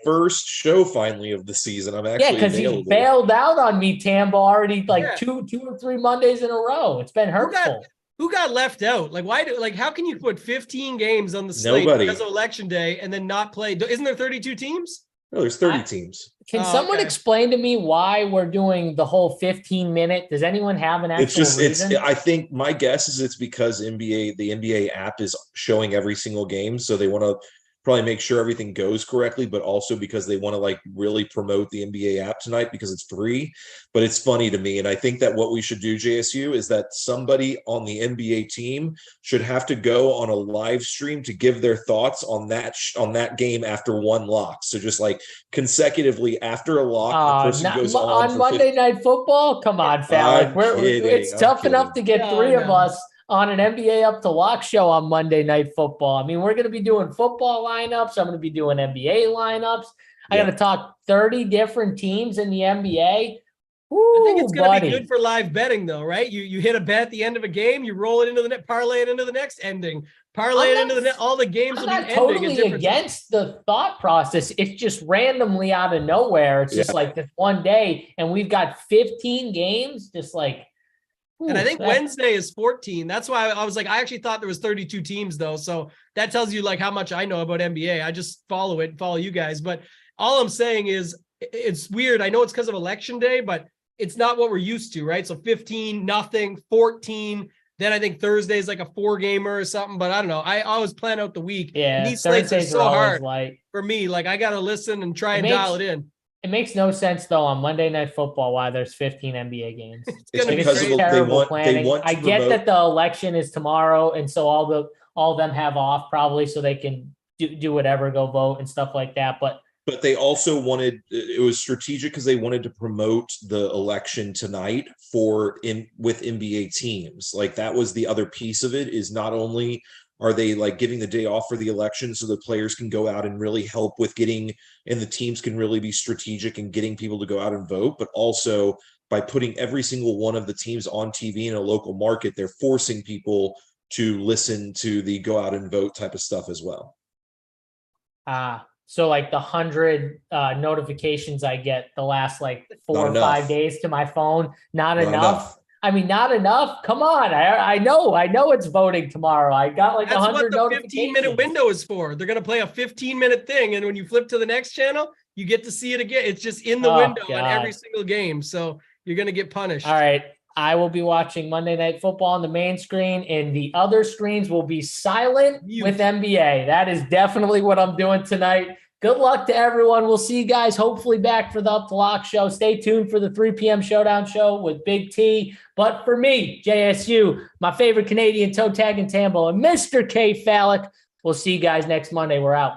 S3: first show finally of the season. I'm actually
S2: because he bailed out on me, Tambo, already two or three Mondays in a row. It's been hurtful.
S1: Who got left out? How can you put 15 games on the slate because of election day and then not play? Isn't there 32 teams?
S3: No, there's 30 teams.
S2: Can someone explain to me why we're doing the whole 15-minute? Does anyone have an actual reason?
S3: I think my guess is it's because the NBA app is showing every single game. So they want to probably make sure everything goes correctly, but also because they want to really promote the NBA app tonight because it's free. But it's funny to me. And I think that what we should do, JSU, is that somebody on the NBA team should have to go on a live stream to give their thoughts on that game after one lock. So just consecutively after a lock, the person goes on
S2: Monday Night Football. Come on, Fallon. It's tough enough to get three of us on an NBA Up to Lock show on Monday Night Football. I mean, we're going to be doing football lineups. I'm going to be doing NBA lineups. I got to talk 30 different teams in the NBA. Woo,
S1: I think it's going to be good for live betting, though, right? You hit a bet at the end of a game, you roll it into the net, parlay it into the next ending, parlay it into the net. All the games will be ending.
S2: I'm not totally against the thought process. It's just randomly out of nowhere. It's just this one day, and we've got 15 games, just
S1: and I think Wednesday is 14. That's why I was I actually thought there was 32 teams though. So that tells you how much I know about NBA. I just follow you guys. But all I'm saying is it's weird. I know it's because of election day, but it's not what we're used to, right? So 15, nothing, 14. Then I think Thursday is a 4-gamer or something, but I don't know. I always plan out the week.
S2: Yeah.
S1: And these slates are so hard for me. I got to listen and try and dial it in.
S2: It makes no sense though on Monday Night Football why there's 15 NBA games.
S3: It's because terrible planning.
S2: I get that the election is tomorrow, and so all of them have off probably so they can do whatever, go vote and stuff like that. But
S3: But they also wanted, it was strategic because they wanted to promote the election tonight with NBA teams. Like that was the other piece of it, is not only are they like giving the day off for the election so the players can go out and really help with getting, and the teams can really be strategic in getting people to go out and vote, but also by putting every single one of the teams on TV in a local market, they're forcing people to listen to the go out and vote type of stuff as well.
S2: So like the 100 notifications I get the last like 4 or 5 days to my phone, not enough. I mean, not enough. Come on. I know it's voting tomorrow. I got like 100 notifications.
S1: That's what the 15-minute window is for. They're going to play a 15-minute thing. And when you flip to the next channel, you get to see it again. It's just in the window on every single game. So you're going to get punished.
S2: All right. I will be watching Monday Night Football on the main screen, and the other screens will be silent with NBA. That is definitely what I'm doing tonight. Good luck to everyone. We'll see you guys hopefully back for the Up to Lock show. Stay tuned for the 3 p.m. Showdown show with Big T. But for me, JSU, my favorite Canadian toe tag and Tambo, and Mr. KFALIK, we'll see you guys next Monday. We're out.